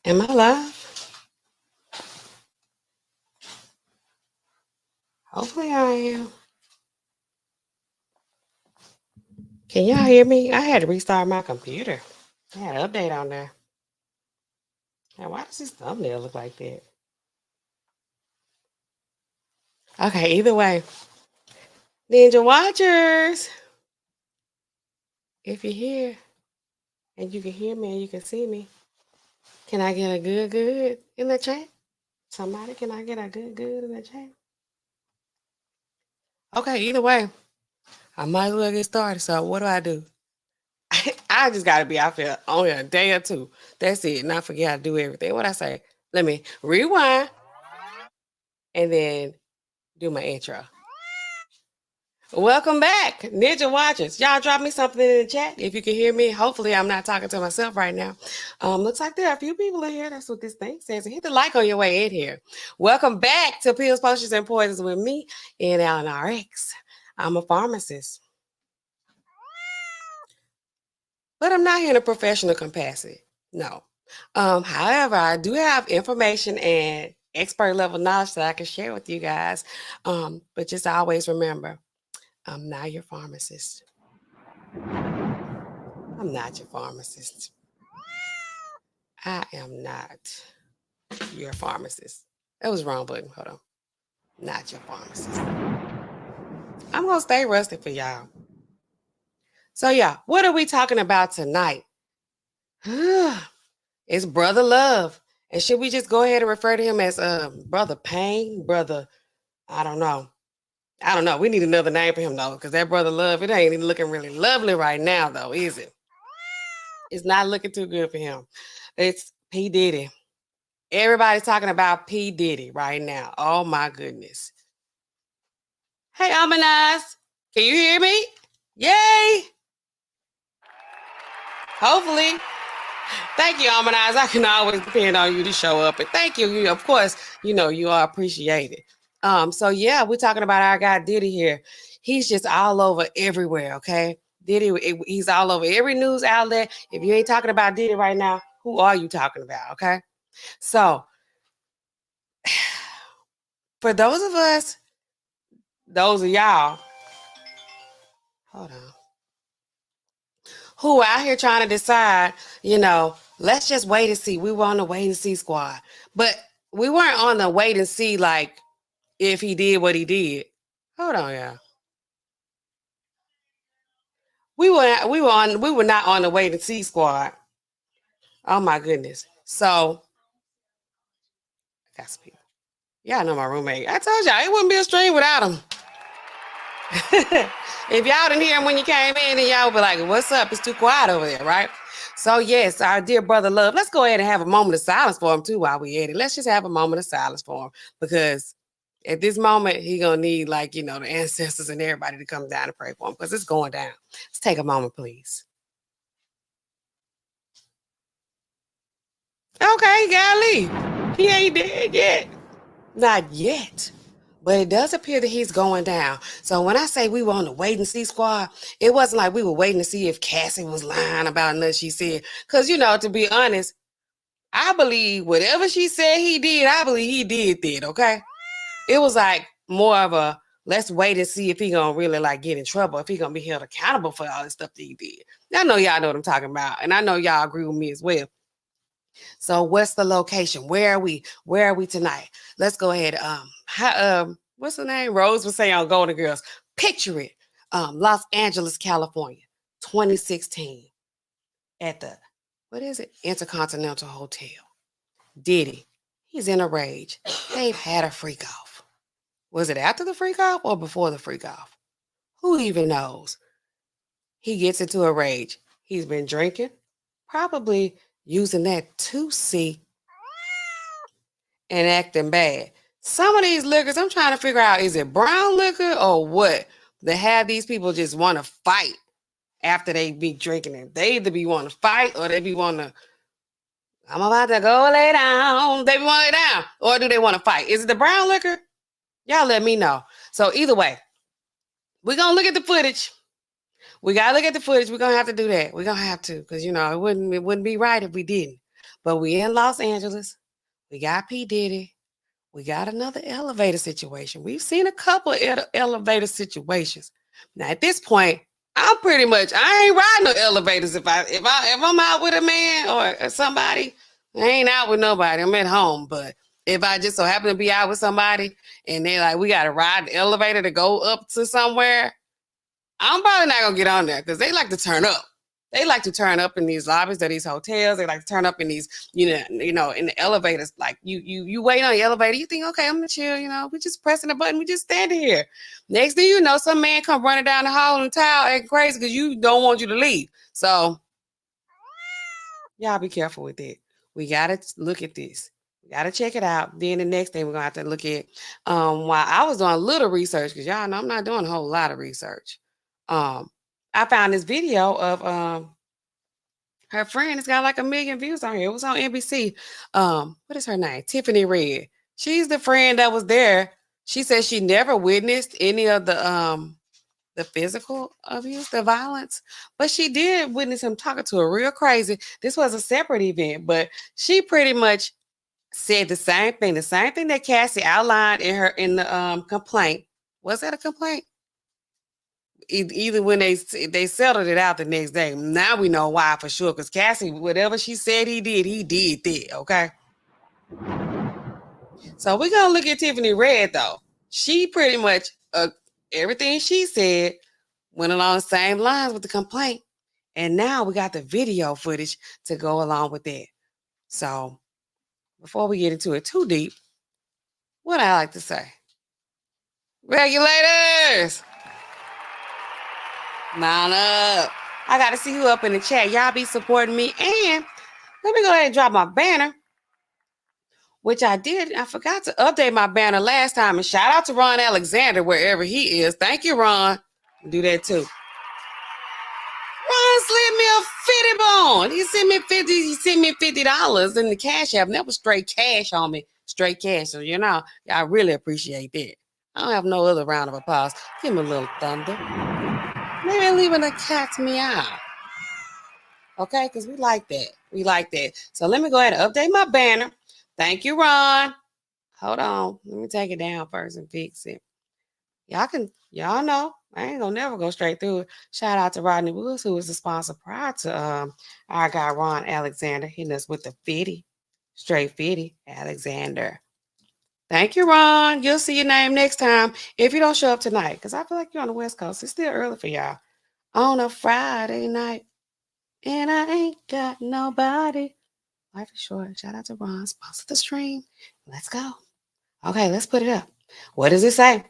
Am I live? Hopefully I am. Can y'all hear me? I had to restart my computer. I had an update on there. Now, why does this thumbnail look like that? Okay, either way. Ninja Watchers, if you're here and you can hear me and you can see me, can I get a good in the chat? Somebody, can I get a good in the chat? Okay, either way, I might as well get started. So what do? I just got to be out there only a day or two. That's it. Not forget how to do everything. What I say? Let me rewind and then do my intro. Welcome back, Ninja Watchers. Y'all drop me something in the chat if you can hear me. Hopefully, I'm not talking to myself right now. Looks like there are a few people in here. That's what this thing says. Hit the like on your way in here. Welcome back to Pills, Potions, and Poisons with me, NAllenRx. I'm a pharmacist, but I'm not here in a professional capacity. No. However, I do have information and expert level knowledge that I can share with you guys. But just always remember, I'm not your pharmacist. I'm not your pharmacist. I am not your pharmacist. That was wrong button. Hold on. Not your pharmacist. I'm going to stay rusty for y'all. So, yeah, what are we talking about tonight? It's Brother Love. And should we just go ahead and refer to him as Brother Pain? Brother, I don't know. We need another name for him, though, because that Brother Love, it ain't even looking really lovely right now, though, is it? It's not looking too good for him. It's P. Diddy. Everybody's talking about P. Diddy right now. Oh, my goodness. Hey, Amanaz. Can you hear me? Yay. Hopefully. Thank you, Amanaz. I can always depend on you to show up. And thank you. Of course, you are appreciated. So, yeah, we're talking about our guy Diddy here. He's just all over everywhere, okay? Diddy, he's all over every news outlet. If you ain't talking about Diddy right now, who are you talking about, okay? So, for those of us, those of y'all, hold on, who out here trying to decide, let's just wait and see. We were on the wait and see squad. But we weren't on the wait and see, like, if he did what he did. Hold on, y'all. We were not on the wait and see squad. Oh my goodness. So I got some people. Y'all know my roommate. I told y'all it wouldn't be a stream without him. If y'all didn't hear him when you came in, then y'all would be like, what's up? It's too quiet over there, right? So yes, our dear Brother Love, let's go ahead and have a moment of silence for him too while we at it. Let's just have a moment of silence for him, because at this moment, he gonna need, like, the ancestors and everybody to come down and pray for him, because it's going down. Let's take a moment, please. Okay, golly, he ain't dead yet. Not yet. But it does appear that he's going down. So when I say we were on the wait and see squad, it wasn't like we were waiting to see if Cassie was lying about nothing she said. Because, to be honest, I believe whatever she said he did, I believe he did that, okay? It was like more of a, let's wait and see if he gonna really, like, get in trouble, if he gonna be held accountable for all the stuff that he did. I know y'all know what I'm talking about, and I know y'all agree with me as well. So what's the location? Where are we? Where are we tonight? Let's go ahead. What's the name? Rose was saying on Golden Girls. Picture it. Los Angeles, California, 2016. At the, what is it? Intercontinental Hotel. Diddy, he's in a rage. They've had a freak off. Was it after the freak off or before the freak off? Who even knows? He gets into a rage. He's been drinking, probably using that 2C and acting bad. Some of these liquors, I'm trying to figure out, is it brown liquor or what? They have these people just want to fight after they be drinking it. They either be want to fight or they be want to, I'm about to go lay down. They be want to lay down. Or do they want to fight? Is it the brown liquor? Y'all let me know. So either way, we're going to look at the footage. We got to look at the footage. We're going to have to do that. We're going to have to, because, it wouldn't be right if we didn't. But we in Los Angeles. We got P. Diddy. We got another elevator situation. We've seen a couple of elevator situations. Now at this point, I'm pretty much I ain't riding no elevators if I'm out with a man or somebody. I ain't out with nobody. I'm at home. But if I just so happen to be out with somebody and they're like, we gotta ride the elevator to go up to somewhere, I'm probably not gonna get on there because they like to turn up. They like to turn up in these lobbies of these hotels. They like to turn up in these, in the elevators. Like you wait on the elevator. You think, okay, I'm gonna chill. We just pressing the button. We just standing here. Next thing you know, some man come running down the hall in a towel acting crazy because you don't want you to leave. So y'all be careful with it. We gotta look at this. We gotta check it out. Then the next thing we're gonna have to look at. While I was doing a little research, because y'all know I'm not doing a whole lot of research. I found this video of her friend. It's got like 1 million views on here. It was on NBC. What is her name? Tiffany Red. She's the friend that was there. She said she never witnessed any of the physical abuse, the violence, but she did witness him talking to her real crazy. This was a separate event, but she pretty much said the same thing that Cassie outlined in the complaint. Was that a complaint? Either when they settled it out the next day. Now we know why for sure, because Cassie, whatever she said he did that, okay? So we're going to look at Tiffany Red, though. She pretty much, everything she said went along the same lines with the complaint. And now we got the video footage to go along with that. So before we get into it too deep, what I like to say, regulators, mount up. I got to see who up in the chat. Y'all be supporting me. And let me go ahead and drop my banner, which I did. I forgot to update my banner last time. And shout out to Ron Alexander, wherever he is. Thank you, Ron. Do that too. Ron slid me a 50 bone. He sent me $50 in the cash app. And that was straight cash on me. Straight cash. So, y'all really appreciate that. I don't have no other round of applause. Give me a little thunder. Maybe leaving the cat's meow. Okay, because we like that. We like that. So let me go ahead and update my banner. Thank you, Ron. Hold on. Let me take it down first and fix it. Y'all know, I ain't gonna never go straight through it. Shout out to Rodney Woods, who was the sponsor prior to our guy Ron Alexander hitting us with the 50. Straight 50, Alexander. Thank you, Ron. You'll see your name next time if you don't show up tonight, because I feel like you're on the West Coast. It's still early for y'all. On a Friday night, and I ain't got nobody. Life is short. Shout out to Ron, sponsor the stream. Let's go. Okay, let's put it up. What does it say?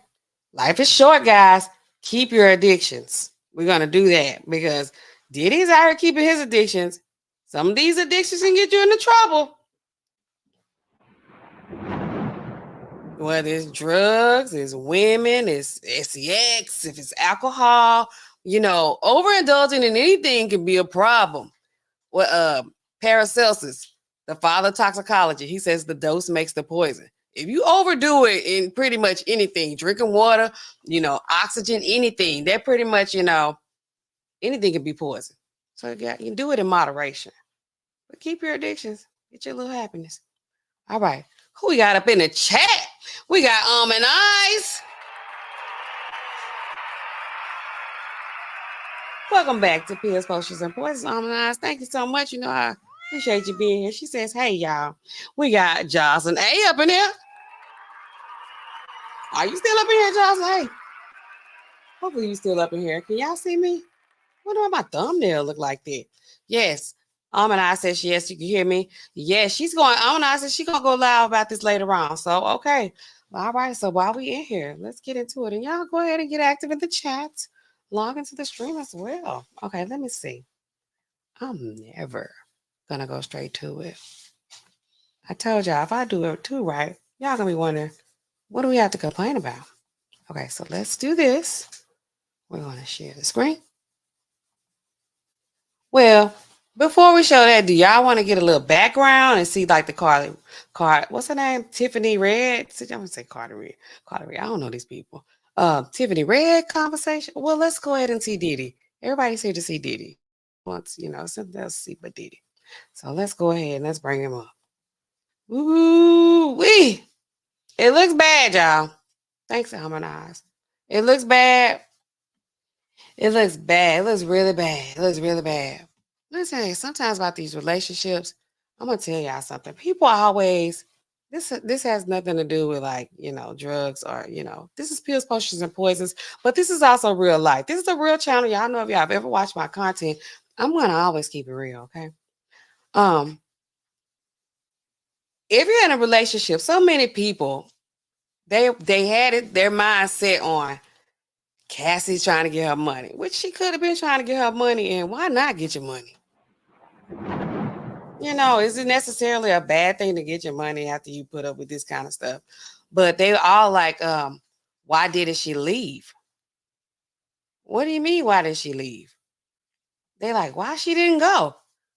Life is short, guys. Keep your addictions. We're going to do that because Diddy's out here keeping his addictions. Some of these addictions can get you into trouble. Whether it's drugs, it's women, it's sex, if it's alcohol, overindulging in anything can be a problem. Well, Paracelsus, the father of toxicology, he says the dose makes the poison. If you overdo it in pretty much anything, drinking water, oxygen, anything, that pretty much, anything can be poison. So you can do it in moderation. But keep your addictions. Get your little happiness. All right. Who we got up in the chat? We got and Eyes. Welcome back to Pills, Potions, and Poisons. And Eyes. Thank you so much. I appreciate you being here. She says, hey, y'all. We got Jocelyn A up in here. Are you still up in here, Jocelyn? Hey. Hopefully you still up in here. Can y'all see me? What do my thumbnail look like that? Yes. And I says, yes, you can hear me. Yes, she's going. I said she's going to go live about this later on. So, okay. All right. So while we in here, let's get into it. And y'all go ahead and get active in the chat. Log into the stream as well. Okay, let me see. I'm never going to go straight to it. I told y'all, if I do it too right, y'all going to be wondering, what do we have to complain about? Okay, so let's do this. We're going to share the screen. Well, before we show that, do y'all want to get a little background and see like the card? What's her name? Tiffany Red. I'm gonna say Carter Red. Carter Red. I don't know these people. Tiffany Red conversation. Well, let's go ahead and see Diddy. Everybody's here to see Diddy. Something else to see but Diddy. So let's go ahead and let's bring him up. Ooh-wee. It looks bad, y'all. Thanks, Harmonize. It looks bad. It looks bad. It looks really bad. It looks really bad. Listen, sometimes about these relationships, I'm gonna tell y'all something. People always this has nothing to do with like, drugs or, this is pills, potions, and poisons, but this is also real life. This is a real channel. Y'all know if y'all have ever watched my content, I'm gonna always keep it real, okay? Um, if you're in a relationship, so many people they had it their mind set on Cassie's trying to get her money, which she could have been trying to get her money, and why not get your money? Is it necessarily a bad thing to get your money after you put up with this kind of stuff? But they all like, why didn't she leave? What do you mean, why did she leave? They like, why she didn't go?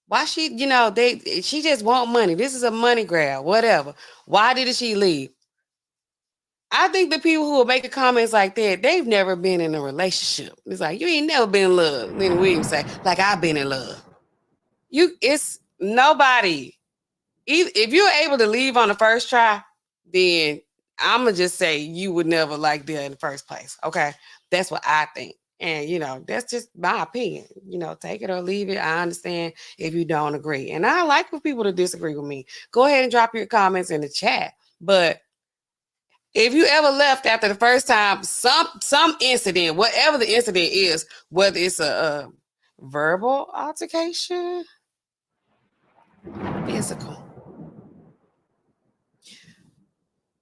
Why she just want money. This is a money grab, whatever. Why didn't she leave? I think the people who are making comments like that, they've never been in a relationship. It's like, you ain't never been in love. Then we even say, like, I've been in love. It's nobody. If you're able to leave on the first try, then I'm going to just say you would never like that in the first place. Okay. That's what I think. And, that's just my opinion. Take it or leave it. I understand if you don't agree. And I like for people to disagree with me. Go ahead and drop your comments in the chat. But if you ever left after the first time, some incident, whatever the incident is, whether it's a verbal altercation, physical,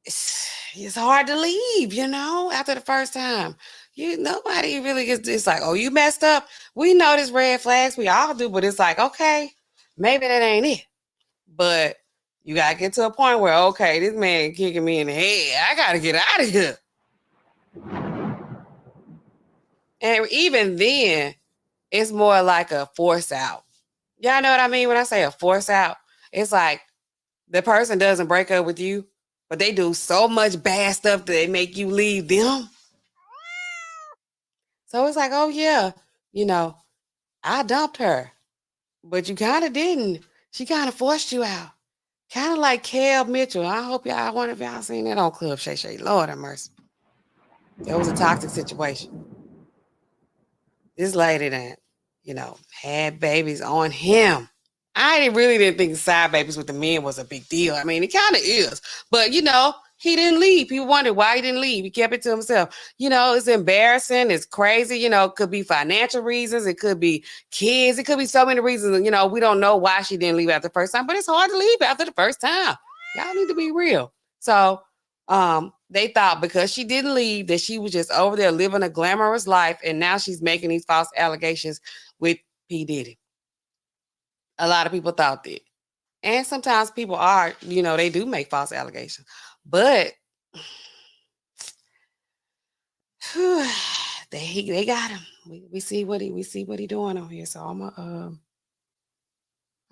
it's hard to leave, after the first time. Nobody really gets, it's like, oh, you messed up. We know this red flags, we all do, but it's like, okay, maybe that ain't it. But you gotta get to a point where, okay, this man kicking me in the head. I gotta get out of here. And even then, it's more like a force out. Y'all know what I mean when I say a force out? It's like the person doesn't break up with you, but they do so much bad stuff that they make you leave them. So it's like, oh yeah, I dumped her, but you kind of didn't. She kind of forced you out. Kind of like Kel Mitchell. I wonder if y'all seen that on Club Shay Shay. Lord have mercy. That was a toxic situation. This lady that, had babies on him. I really didn't think side babies with the men was a big deal. I mean, it kind of is. But, he didn't leave. People wondered why he didn't leave. He kept it to himself. It's embarrassing. It's crazy. It could be financial reasons. It could be kids. It could be so many reasons. We don't know why she didn't leave after the first time, but it's hard to leave after the first time. Y'all need to be real. So they thought because she didn't leave that she was just over there living a glamorous life, and now she's making these false allegations with P. Diddy. A lot of people thought that. And sometimes people are, they do make false allegations. But they got him. We see what he doing on here. So I'm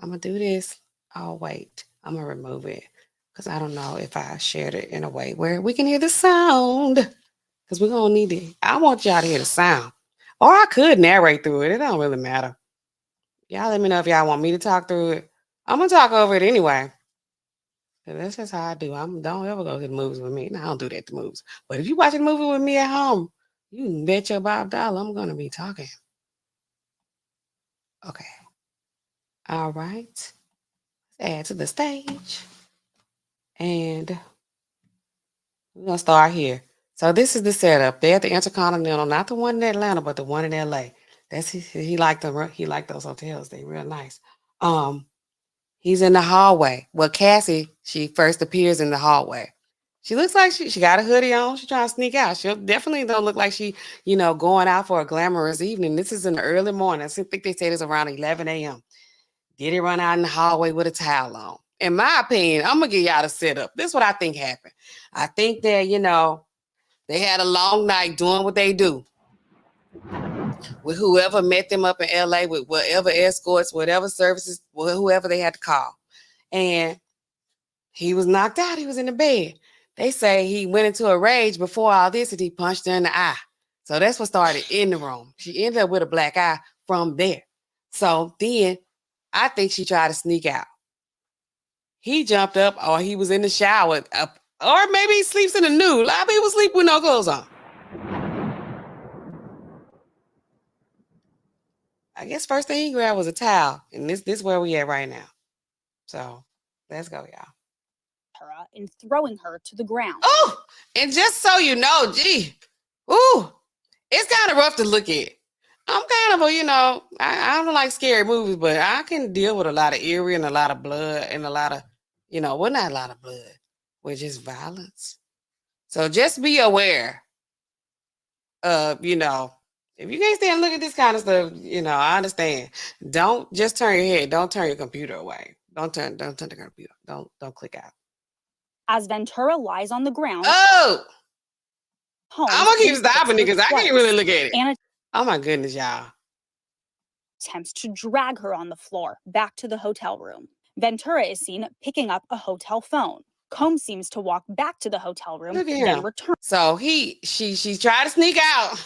gonna do this. Oh wait, I'm gonna remove it because I don't know if I shared it in a way where we can hear the sound. Because we're gonna need it. I want y'all to hear the sound. Or I could narrate through it. It don't really matter. Y'all let me know if y'all want me to talk through it. I'm gonna talk over it anyway. That's just how I do. Don't ever go to the movies with me. No, I don't do that at the movies. But if you watch a movie with me at home, you can bet your $5 I'm gonna be talking. Okay. All right. Let's add to the stage. And we're gonna start here. So this is the setup. They're at the Intercontinental, not the one in Atlanta, but the one in LA. He liked those hotels. They real nice. He's in the hallway. Well, Cassie, she first appears in the hallway. She looks like she got a hoodie on. She's trying to sneak out. She definitely don't look like she, going out for a glamorous evening. This is in the early morning. I think they said it's around 11 a.m. Diddy run out in the hallway with a towel on. In my opinion, I'm going to give y'all the setup. This is what I think happened. I think that, they had a long night doing what they do with whoever met them up in LA, with whatever escorts, whatever services, whoever they had to call. And he was knocked out. He was in the bed. They say he went into a rage before all this and he punched her in the eye. So that's what started in the room. She ended up with a black eye from there. So then I think she tried to sneak out. He jumped up, or he was in the shower, or maybe he sleeps in the nude. A lot of people sleep with no clothes on. I guess first thing he grabbed was a towel, and this is where we at right now. So let's go, y'all. And throwing her to the ground. Oh, and just so you know, gee, ooh, it's kind of rough to look at. I'm kind of a, I don't like scary movies, but I can deal with a lot of eerie and a lot of blood and a lot of, well, not a lot of blood, but just violence. So just be aware of, if you can't stand look at this kind of stuff, I understand. Don't just turn your head. Don't turn your computer away. Don't turn the computer. Don't click out. As Ventura lies on the ground. Oh! I'm gonna keep stopping it because I can't really look at it. And oh my goodness, y'all. Attempts to drag her on the floor back to the hotel room. Ventura is seen picking up a hotel phone. Combs seems to walk back to the hotel room, then return. So she tried to sneak out.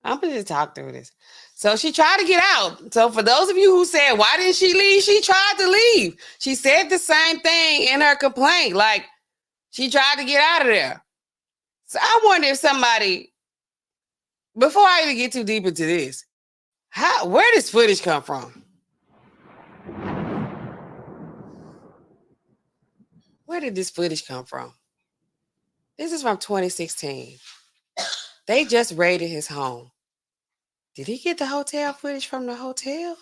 I'm gonna just talk through this. So she tried to get out. So for those of you who said, why didn't she leave? She tried to leave. She said the same thing in her complaint. Like, she tried to get out of there. So I wonder if somebody, before I even get too deep into this, where does footage come from? Where did this footage come from? This is from 2016. They just raided his home. Did he get the hotel footage from the hotel?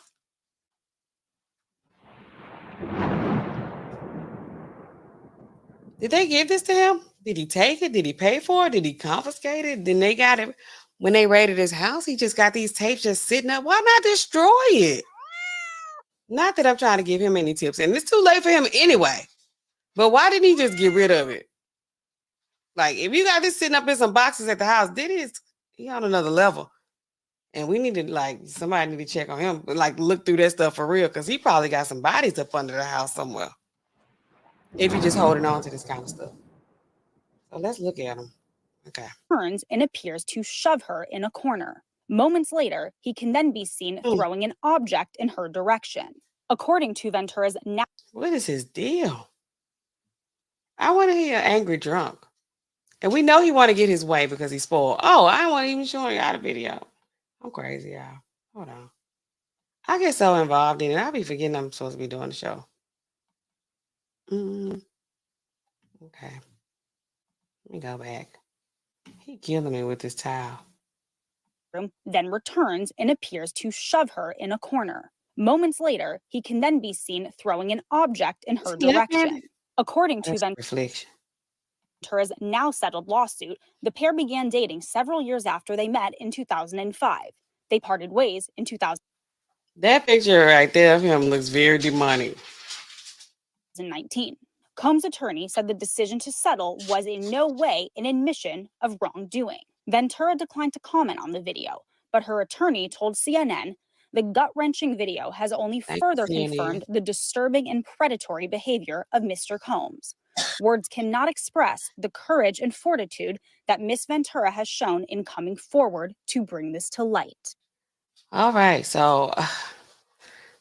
Did they give this to him? Did he take it? Did he pay for it? Did he confiscate it? Then they got it when they raided his house. He just got these tapes just sitting up. Why not destroy it? Not that I'm trying to give him any tips, and it's too late for him anyway. But why didn't he just get rid of it? Like, if you got this sitting up in some boxes at the house, he on another level. And we need to, somebody need to check on him, look through that stuff for real, because he probably got some bodies up under the house somewhere. If you're just holding on to this kind of stuff. So let's look at him. Okay. Turns and appears to shove her in a corner. Moments later, he can then be seen throwing an object in her direction. According to Ventura's what is his deal? I want to hear angry drunk. And we know he want to get his way because he's spoiled. Oh, I wasn't even showing y'all the video. I'm crazy, y'all. Hold on. I get so involved in it. I'll be forgetting I'm supposed to be doing the show. Okay. Let me go back. He killing me with this towel. Then returns and appears to shove her in a corner. Moments later, he can then be seen throwing an object in her direction. According to Ventura's now settled lawsuit, the pair began dating several years after they met in 2005. They parted ways in 2000. That picture right there of him looks very demonic. 2019. Combs' attorney said the decision to settle was in no way an admission of wrongdoing. Ventura declined to comment on the video, but her attorney told CNN the gut-wrenching video has only further confirmed the disturbing and predatory behavior of Mr. Combs. Words cannot express the courage and fortitude that Miss Ventura has shown in coming forward to bring this to light. All right, so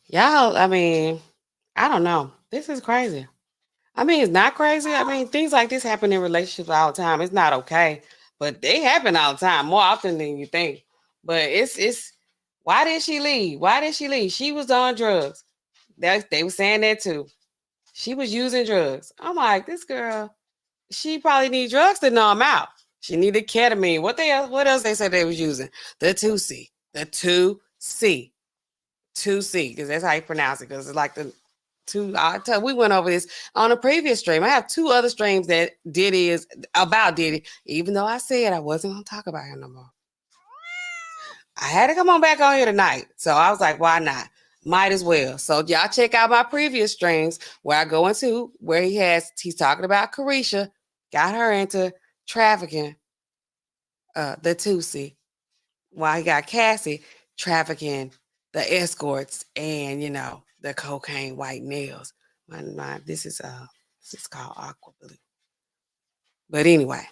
y'all, I mean, I don't know. This is crazy. I mean, it's not crazy. I mean, things like this happen in relationships all the time. It's not okay, but they happen all the time, more often than you think. But it's why did she leave? Why did she leave? She was on drugs. They were saying that too. She was using drugs. I'm like, this girl, she probably needs drugs to numb out. She needed ketamine. What else they said they was using? The 2C. The 2C. 2C, because that's how you pronounce it, because it's like the two. We went over this on a previous stream. I have two other streams that Diddy is about Diddy, even though I said I wasn't going to talk about him no more. I had to come on back on here tonight. So I was like, why not? Might as well. So y'all check out my previous streams where I go into where he's talking about Carisha, got her into trafficking, the 2C, while he got Cassie trafficking the escorts and, the cocaine white nails. This is called Aqua Blue. But anyway,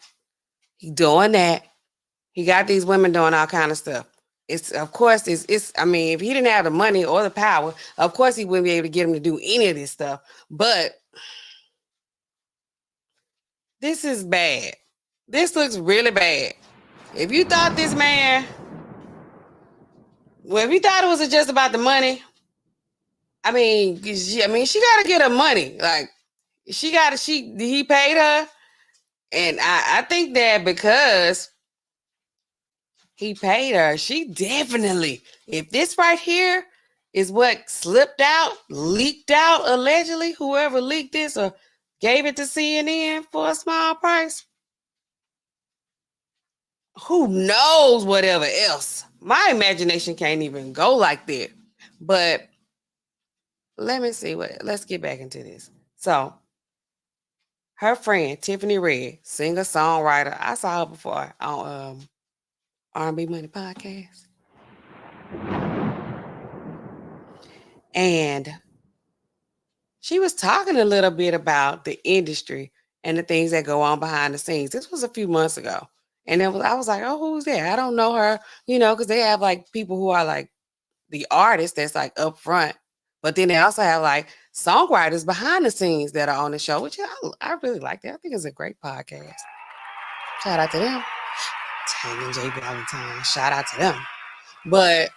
he doing that. He got these women doing all kind of stuff. it's of course it's I mean, if he didn't have the money or the power, of course he wouldn't be able to get him to do any of this stuff. But this is bad. This looks really bad. If you thought this man, well, if you thought it was just about the money, she got to get her money. Like he paid her, and I think that because he paid her, she definitely, if this right here is what slipped out, leaked out allegedly, whoever leaked this or gave it to CNN for a small price, who knows whatever else. My imagination can't even go like that. But let me see let's get back into this. So her friend Tiffany Red, singer songwriter, I saw her before on R&B Money podcast, and she was talking a little bit about the industry and the things that go on behind the scenes. This was a few months ago, and I was like, oh, who's that? I don't know her, because they have like people who are like the artists that's like up front, but then they also have like songwriters behind the scenes that are on the show, which I really like that. I think it's a great podcast. Shout out to them. Tang and J Valentine. Shout out to them. But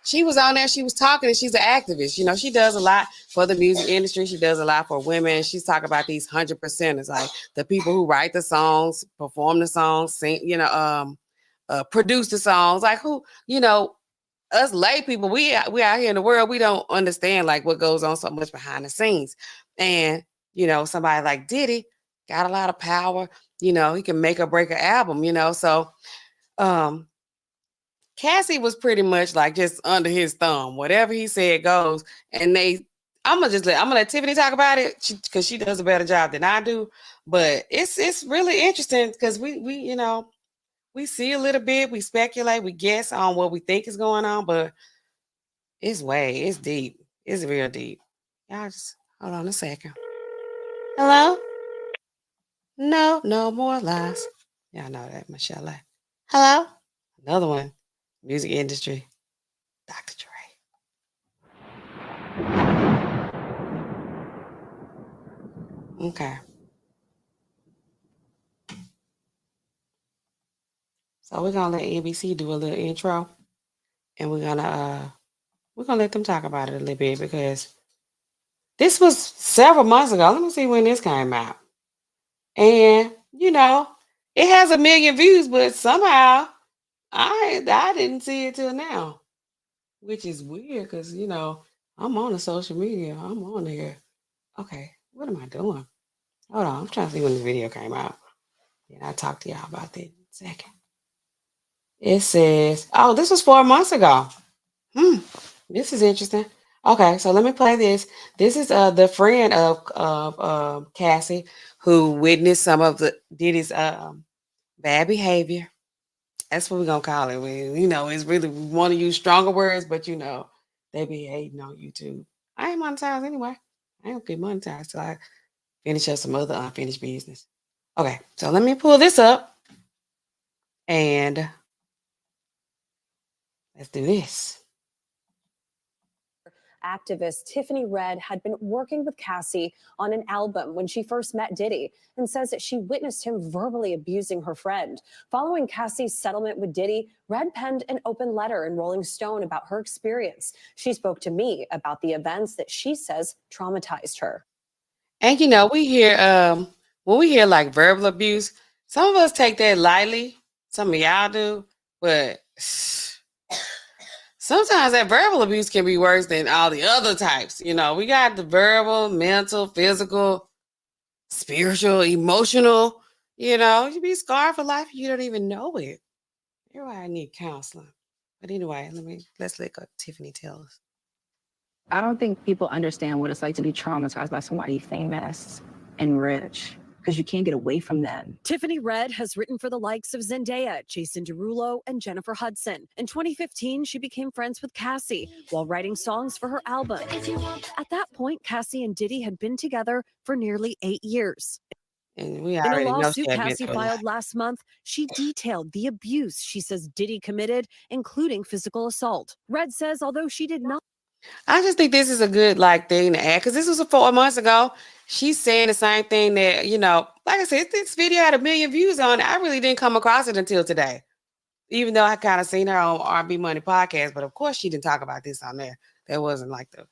she was on there, she was talking, and she's an activist. She does a lot for the music industry. She does a lot for women. She's talking about these 100%ers, like the people who write the songs, perform the songs, sing, produce the songs, like who, us lay people, we out here in the world, we don't understand like what goes on so much behind the scenes. And somebody like Diddy got a lot of power. He can make or break an album. So Cassie was pretty much like just under his thumb. Whatever he said goes. And I'm gonna let Tiffany talk about it because she does a better job than I do. But it's really interesting because we see a little bit, we speculate, we guess on what we think is going on, but it's deep. It's real deep. Y'all just hold on a second. Hello? No more lies. Y'all know that, Michelle. Hello? Another one. Music industry. Dr. Dre. Okay. So we're gonna let NBC do a little intro, and we're gonna let them talk about it a little bit because this was several months ago. Let me see when this came out. And it has 1 million views, but somehow I didn't see it till now, which is weird because I'm on the social media. I'm on there. Okay, what am I doing? Hold on, I'm trying to see when the video came out. And I'll talk to y'all about that in a second. It says, oh, this was 4 months ago. This is interesting. Okay, so let me play this. This is the friend of Cassie who witnessed some of Diddy's bad behavior. That's what we're gonna call it. It's really, we want to use stronger words, but they be hating on YouTube. I ain't monetized anyway. I ain't gonna get monetized till I finish up some other unfinished business. Okay, so let me pull this up and let's do this. Activist Tiffany Red had been working with Cassie on an album when she first met Diddy and says that she witnessed him verbally abusing her friend. Following Cassie's settlement with Diddy, Red penned an open letter in Rolling Stone about her experience. She spoke to me about the events that she says traumatized her. And we hear when we hear like verbal abuse, some of us take that lightly. Some of y'all do, but sometimes that verbal abuse can be worse than all the other types. We got the verbal, mental, physical, spiritual, emotional. You be scarred for life. You don't even know it. Everybody need counseling. But anyway, let's let Tiffany tell us. I don't think people understand what it's like to be traumatized by somebody famous and rich, because you can't get away from them. Tiffany Red has written for the likes of Zendaya, Jason Derulo, and Jennifer Hudson. In 2015, she became friends with Cassie while writing songs for her album. At that point, Cassie and Diddy had been together for nearly 8 years. And we In a already know she lawsuit had been Cassie through a lot. filed last month, she detailed the abuse she says Diddy committed, including physical assault. Red says although she did not. I just think this is a good thing to add because this was 4 months ago. She's saying the same thing that, like I said, this video had 1 million views on it. I really didn't come across it until today, even though I kind of seen her on R&B Money podcast. But of course, she didn't talk about this on there. That wasn't like the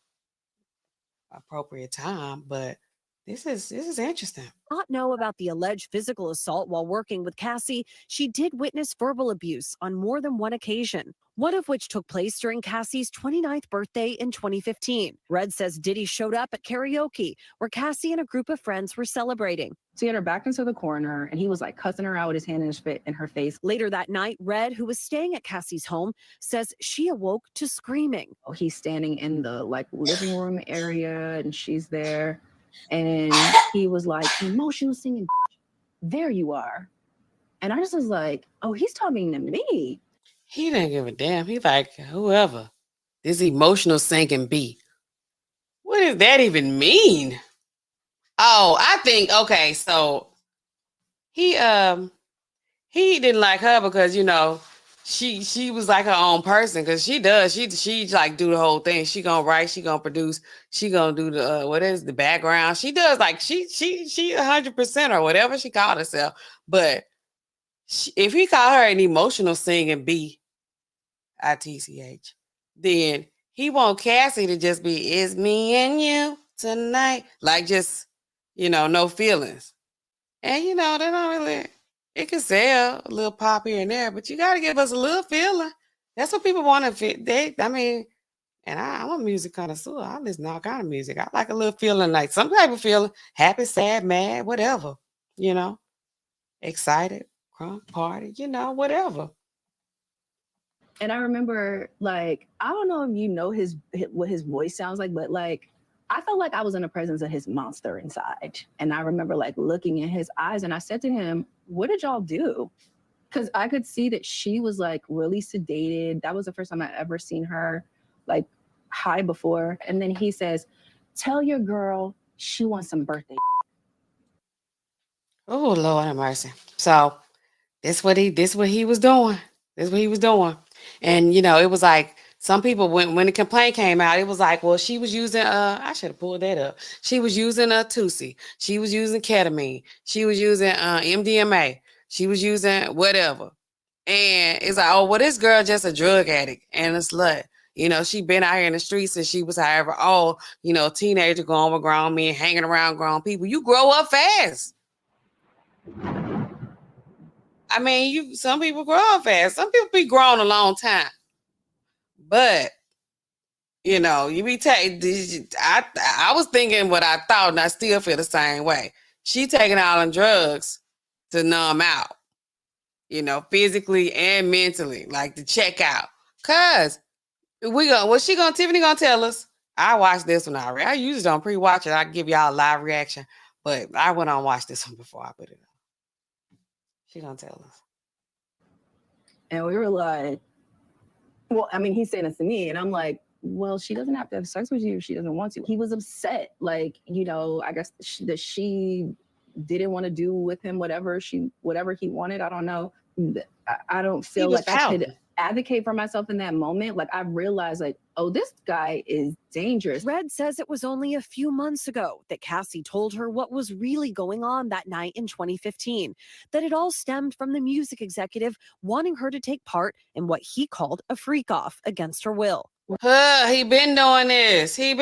appropriate time. But this is interesting. Not know about the alleged physical assault while working with Cassie, she did witness verbal abuse on more than one occasion, one of which took place during Cassie's 29th birthday in 2015. Red says Diddy showed up at karaoke, where Cassie and a group of friends were celebrating. So he had her backed into the corner, and he was like cussing her out with his hand in her face. Later that night, Red, who was staying at Cassie's home, says she awoke to screaming. He's standing in the living room area, and she's there. And he was like, emotional singing, there you are. And I just was like, oh, he's talking to me. He didn't give a damn. He's like, whoever. This emotional sinking B. What does that even mean? Oh, I think, okay, so he didn't like her because, she was like her own person because she like do the whole thing. She gonna write, she gonna produce, she gonna do the the background. She does she 100% or whatever she called herself. But if he called her an emotional singing B, ITCH, then he want Cassie to just be, it's me and you tonight. Like just, no feelings. And they don't really, it can sell a little pop here and there, but you got to give us a little feeling. That's what people want to feel. And I'm a music connoisseur. I listen to all kind of music. I like a little feeling, like some type of feeling, happy, sad, mad, whatever, excited, crunk, party, whatever. And I remember, I don't know if you know what his voice sounds like, but I felt like I was in the presence of his monster inside. And I remember looking in his eyes, and I said to him, what did y'all do? Because I could see that she was really sedated. That was the first time I ever seen her high before. And then he says, tell your girl she wants some birthday. Oh, Lord have mercy. So this what he was doing. This what he was doing. And it was like some people when the complaint came out, it was like, well, she was using I should have pulled that up. She was using a Tusi. She was using ketamine. She was using MDMA. She was using whatever. And it's like, oh, well, this girl just a drug addict and a slut. She been out here in the streets since she was however old, teenager going with grown men, hanging around grown people. You grow up fast. I mean, some people grow up fast. Some people be grown a long time. But, you be I was thinking what I thought, and I still feel the same way. She taking all them drugs to numb out, physically and mentally, to check out. Cause Tiffany gonna tell us. I watched this one already. I usually don't pre-watch it. I give y'all a live reaction, but I went on and watched this one before I put it on. She gonna tell us. And we were like, well, I mean, he's saying this to me, and I'm like, well, she doesn't have to have sex with you if she doesn't want to. He was upset, I guess that she didn't want to do with him whatever he wanted. I don't know. I don't feel like I could advocate for myself in that moment. I realized oh, this guy is dangerous. Red says it was only a few months ago that Cassie told her what was really going on that night in 2015, that it all stemmed from the music executive wanting her to take part in what he called a freak off against her will. He been doing this. He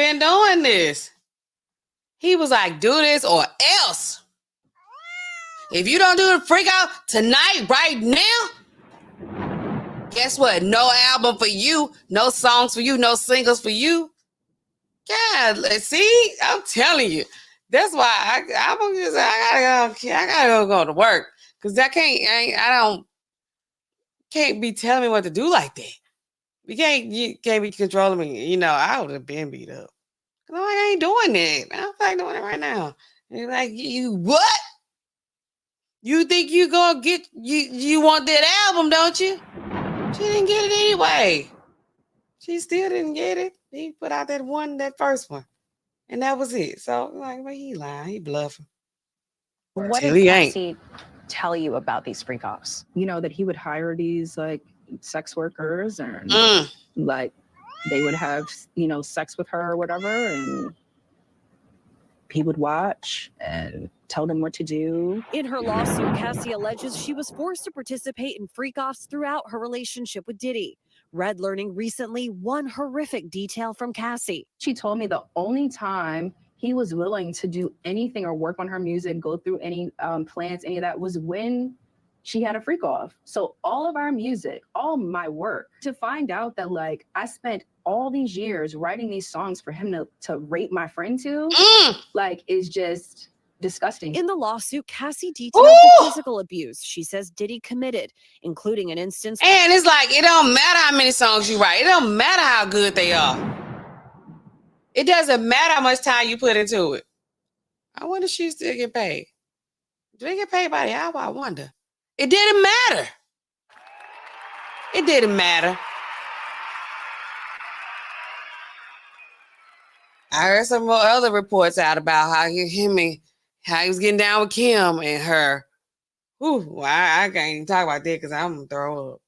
was like, do this or else. If you don't do the freak out tonight, right now, guess what? No album for you, no songs for you, no singles for you. God, see, I'm telling you. That's why I gotta go to work. Cause I can't be telling me what to do like that. You can't be controlling me. I would have been beat up. Cause I ain't doing that. I'm like doing it right now. And you're like, you what? You think you gonna get you want that album, don't you? She didn't get it anyway. She still didn't get it. He put out that first one. And that was it. So well, he lying, he bluffing. What Till did he ain't. Cassie tell you about these freak offs? You know, that he would hire these like sex workers and like they would have, you know, sex with her or whatever, and he would watch and tell them what to do. In her lawsuit, Cassie alleges she was forced to participate in freak-offs throughout her relationship with Diddy. Red learning recently one horrific detail from Cassie. She told me the only time he was willing to do anything or work on her music, go through any plans, any of that, was when she had a freak off. So all of our music, all my work, to find out that like I spent all these years writing these songs for him to rape my friend to, like, is just disgusting. In the lawsuit, Cassie detailed the physical abuse she says Diddy committed, including an instance. And it's like, it don't matter how many songs you write. It don't matter how good they are. It doesn't matter how much time you put into it. I wonder if she still get paid. Do they get paid by the hour? I wonder. It didn't matter. It didn't matter. I heard some more other reports out about how he was getting down with Kim and her. Well, I can't even talk about that because I'm gonna throw up.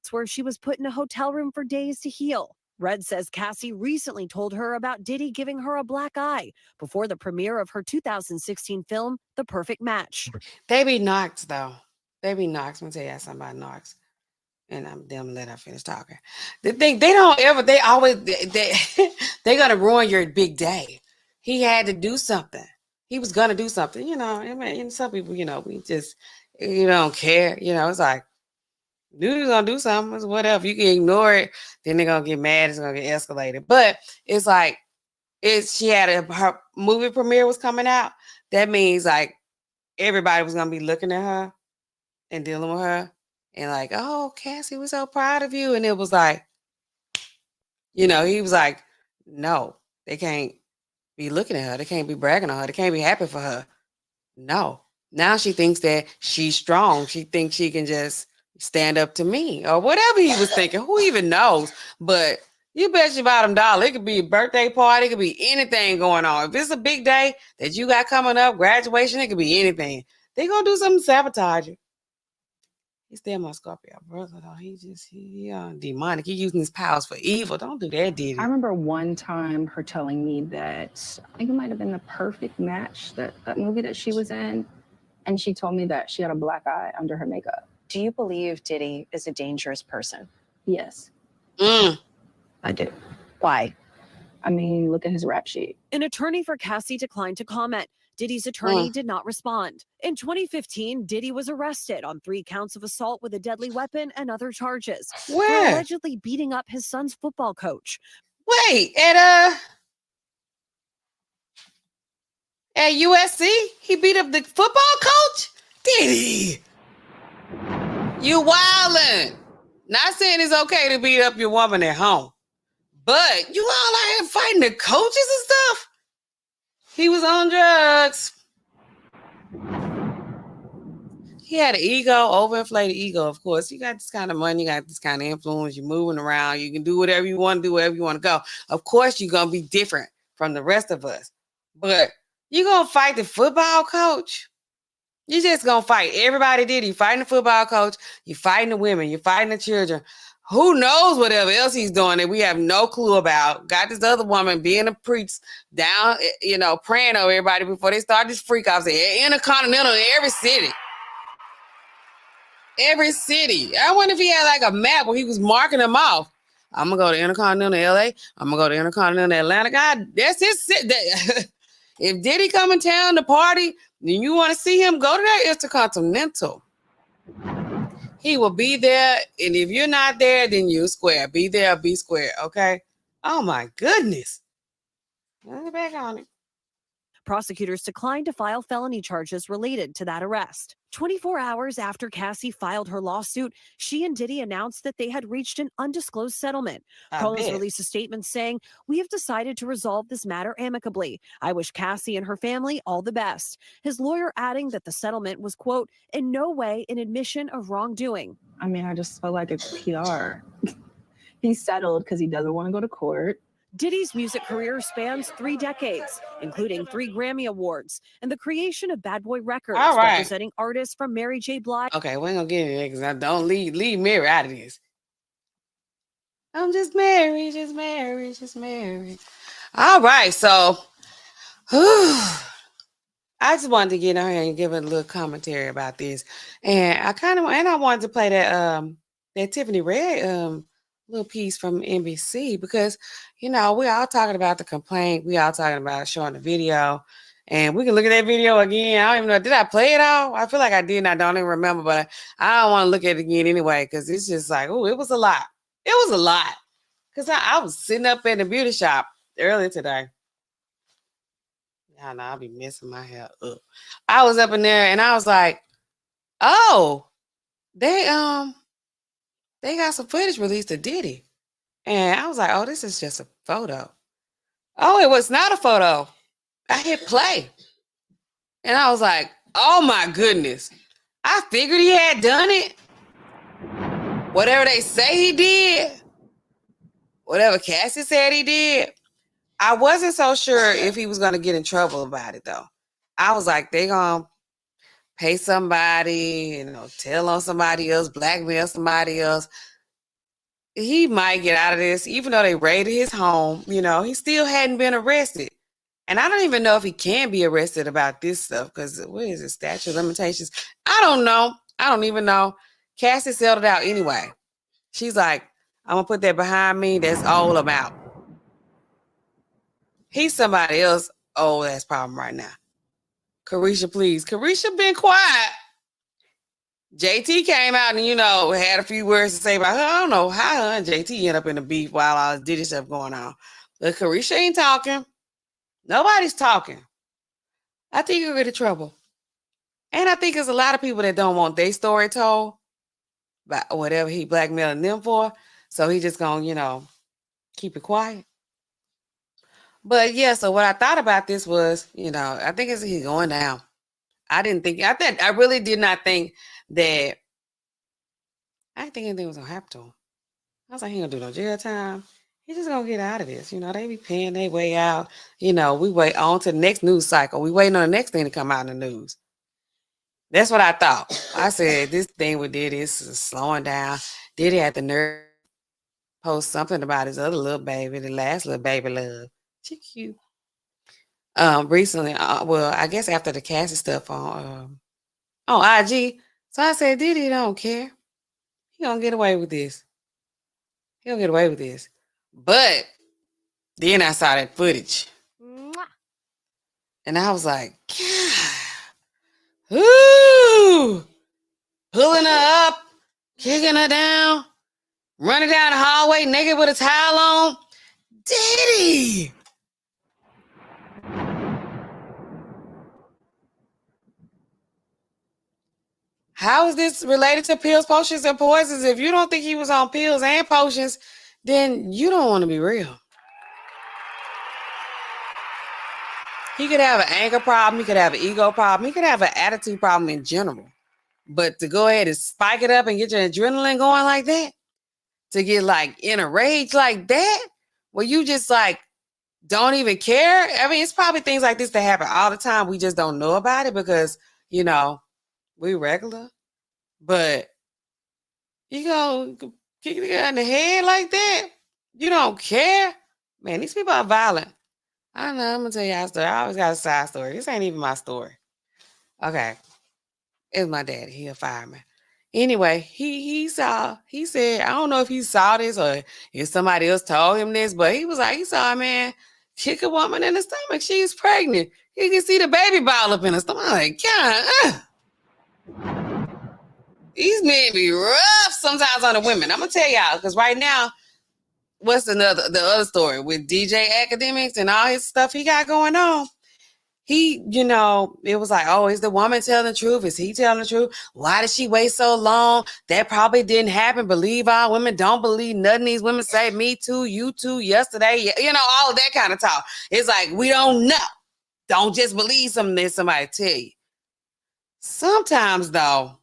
It's where she was put in a hotel room for days to heal. Red says Cassie recently told her about Diddy giving her a black eye before the premiere of her 2016 film, The Perfect Match. They be knocks, though. They be knocks. I'm gonna tell you something about knocks. And I'm them let her finish talking. They're gonna ruin your big day. He had to do something. He was gonna do something, you know. I mean, and some people, you know, we just, you don't care. You know, it's like, dude was gonna do something, it's whatever. You can ignore it, then they're gonna get mad, it's gonna get escalated. But it's like, she had her movie premiere was coming out. That means like everybody was gonna be looking at her and dealing with her. And like, oh, Cassie, we're so proud of you. And it was like, you know, he was like, no, they can't be looking at her. They can't be bragging on her. They can't be happy for her. No. Now she thinks that she's strong. She thinks she can just stand up to me or whatever he was thinking. Who even knows? But you bet your bottom dollar, it could be a birthday party. It could be anything going on. If it's a big day that you got coming up, graduation, it could be anything. They're going to do something to sabotage you. He's still my Scorpio brother, though. He demonic. He using his powers for evil. Don't do that, Diddy. I remember one time her telling me that, I think it might have been The Perfect Match, that movie that she was in, and she told me that she had a black eye under her makeup. Do you believe Diddy is a dangerous person? Yes. I do. Why? I mean, look at his rap sheet. An attorney for Cassie declined to comment. Diddy's attorney did not respond. In 2015, Diddy was arrested on 3 counts of assault with a deadly weapon and other charges. Where? For allegedly beating up his son's football coach. Wait, at USC, he beat up the football coach? Diddy, you wildin'. Not saying it's okay to beat up your woman at home, but you all out here fighting the coaches and stuff? He was on drugs. He had an ego, overinflated ego, of course. You got this kind of money, you got this kind of influence, you're moving around, you can do whatever you want to do, wherever you want to go. Of course, you're going to be different from the rest of us. But you're going to fight the football coach? You're just going to fight everybody. Did you fighting the football coach? You're fighting the women. You're fighting the children. Who knows whatever else he's doing that we have no clue about. Got this other woman being a priest down, you know, praying over everybody before they start this freak off. Intercontinental in every city. Every city. I wonder if he had like a map where he was marking them off. I'm going to go to Intercontinental LA. I'm going to go to Intercontinental Atlanta. God, that's his city. If Diddy come in town to party, then you want to see him, go to that Intercontinental. He will be there, and if you're not there, then you're square. Be there, be square, okay? Oh, my goodness. Let's get back on it. Prosecutors declined to file felony charges related to that arrest. 24 hours after Cassie filed her lawsuit, she and Diddy announced that they had reached an undisclosed settlement. Carlos released a statement saying, "We have decided to resolve this matter amicably. I wish Cassie and her family all the best." His lawyer adding that the settlement was, quote, "in no way an admission of wrongdoing." I mean, I just felt like it's PR. He settled because he doesn't want to go to court. Diddy's music career spans 3 decades, including 3 Grammy Awards and the creation of Bad Boy Records, All right. representing artists from Mary J. Blige. Okay, we ain't gonna get into that because I don't leave Mary out of this. I'm just married, just married, just married. All right, so I just wanted to get on here and give a little commentary about this, and I wanted to play that Tiffany read little piece from NBC because we all talking about the complaint, we all talking about showing the video, and we can look at that video again. I don't even know, did I play it all? I feel like I did, and I don't even remember, but I don't want to look at it again anyway because it's just like, oh, it was a lot. It was a lot because I was sitting up in the beauty shop earlier today. Y'all know I'll be messing my hair up. I was up in there and I was like, oh, they got some footage released of Diddy. And I was like, oh, this is just a photo. Oh, it was not a photo. I hit play. And I was like, oh my goodness. I figured he had done it. Whatever they say he did. Whatever Cassie said he did. I wasn't so sure if he was going to get in trouble about it, though. I was like, they going to pay somebody, tell on somebody else, blackmail somebody else. He might get out of this, even though they raided his home. He still hadn't been arrested. And I don't even know if he can be arrested about this stuff because what is it, statute of limitations? I don't know. I don't even know. Cassie settled out anyway. She's like, I'm going to put that behind me. That's all I'm out. He's somebody else. Oh, that's problem right now. Carisha, please. Carisha been quiet. JT came out and, had a few words to say about her. I don't know how her and JT end up in the beef while all this Diddy stuff going on. But Carisha ain't talking. Nobody's talking. I think you're in trouble. And I think there's a lot of people that don't want their story told about whatever he blackmailing them for. So he just gonna, keep it quiet. But yeah, so what I thought about this was, I think he's going down. I really did not think that, I didn't think anything was going to happen to him. I was like, he ain't going to do no jail time. He's just going to get out of this. They be paying their way out. We wait on to the next news cycle. We waiting on the next thing to come out in the news. That's what I thought. I said, this thing with Diddy is slowing down. Diddy had the nerve to post something about his other little baby, the last little baby L.O.V.E. She cute. Recently, I guess after the Cassie stuff on IG. So I said, Diddy don't care. He gonna get away with this. But then I saw that footage. And I was like, God. Ooh. Pulling her up, kicking her down, running down the hallway naked with a towel on. Diddy. How is this related to pills, potions, and poisons? If you don't think he was on pills and potions, then you don't want to be real. He could have an anger problem. He could have an ego problem. He could have an attitude problem in general. But to go ahead and spike it up and get your adrenaline going like that, to get in a rage like that, where you just don't even care. I mean, it's probably things like this that happen all the time. We just don't know about it because, we regular. But you go kick the guy in the head like that? You don't care? Man, these people are violent. I don't know. I'm going to tell y'all a story. I always got a side story. This ain't even my story. Okay. It's my daddy. He a fireman. Anyway, he said, I don't know if he saw this or if somebody else told him this, but he was like, he saw a man kick a woman in the stomach. She's pregnant. You can see the baby ball up in her stomach. I'm like, God, these men be rough sometimes on the women. I'm going to tell y'all, because right now, what's the other story with DJ Academics and all his stuff he got going on? He, it was like, oh, is the woman telling the truth? Is he telling the truth? Why did she wait so long? That probably didn't happen. Believe all women. Don't believe nothing these women say. Me too, you too, yesterday. All of that kind of talk. It's like, we don't know. Don't just believe something that somebody tell you. Sometimes, though,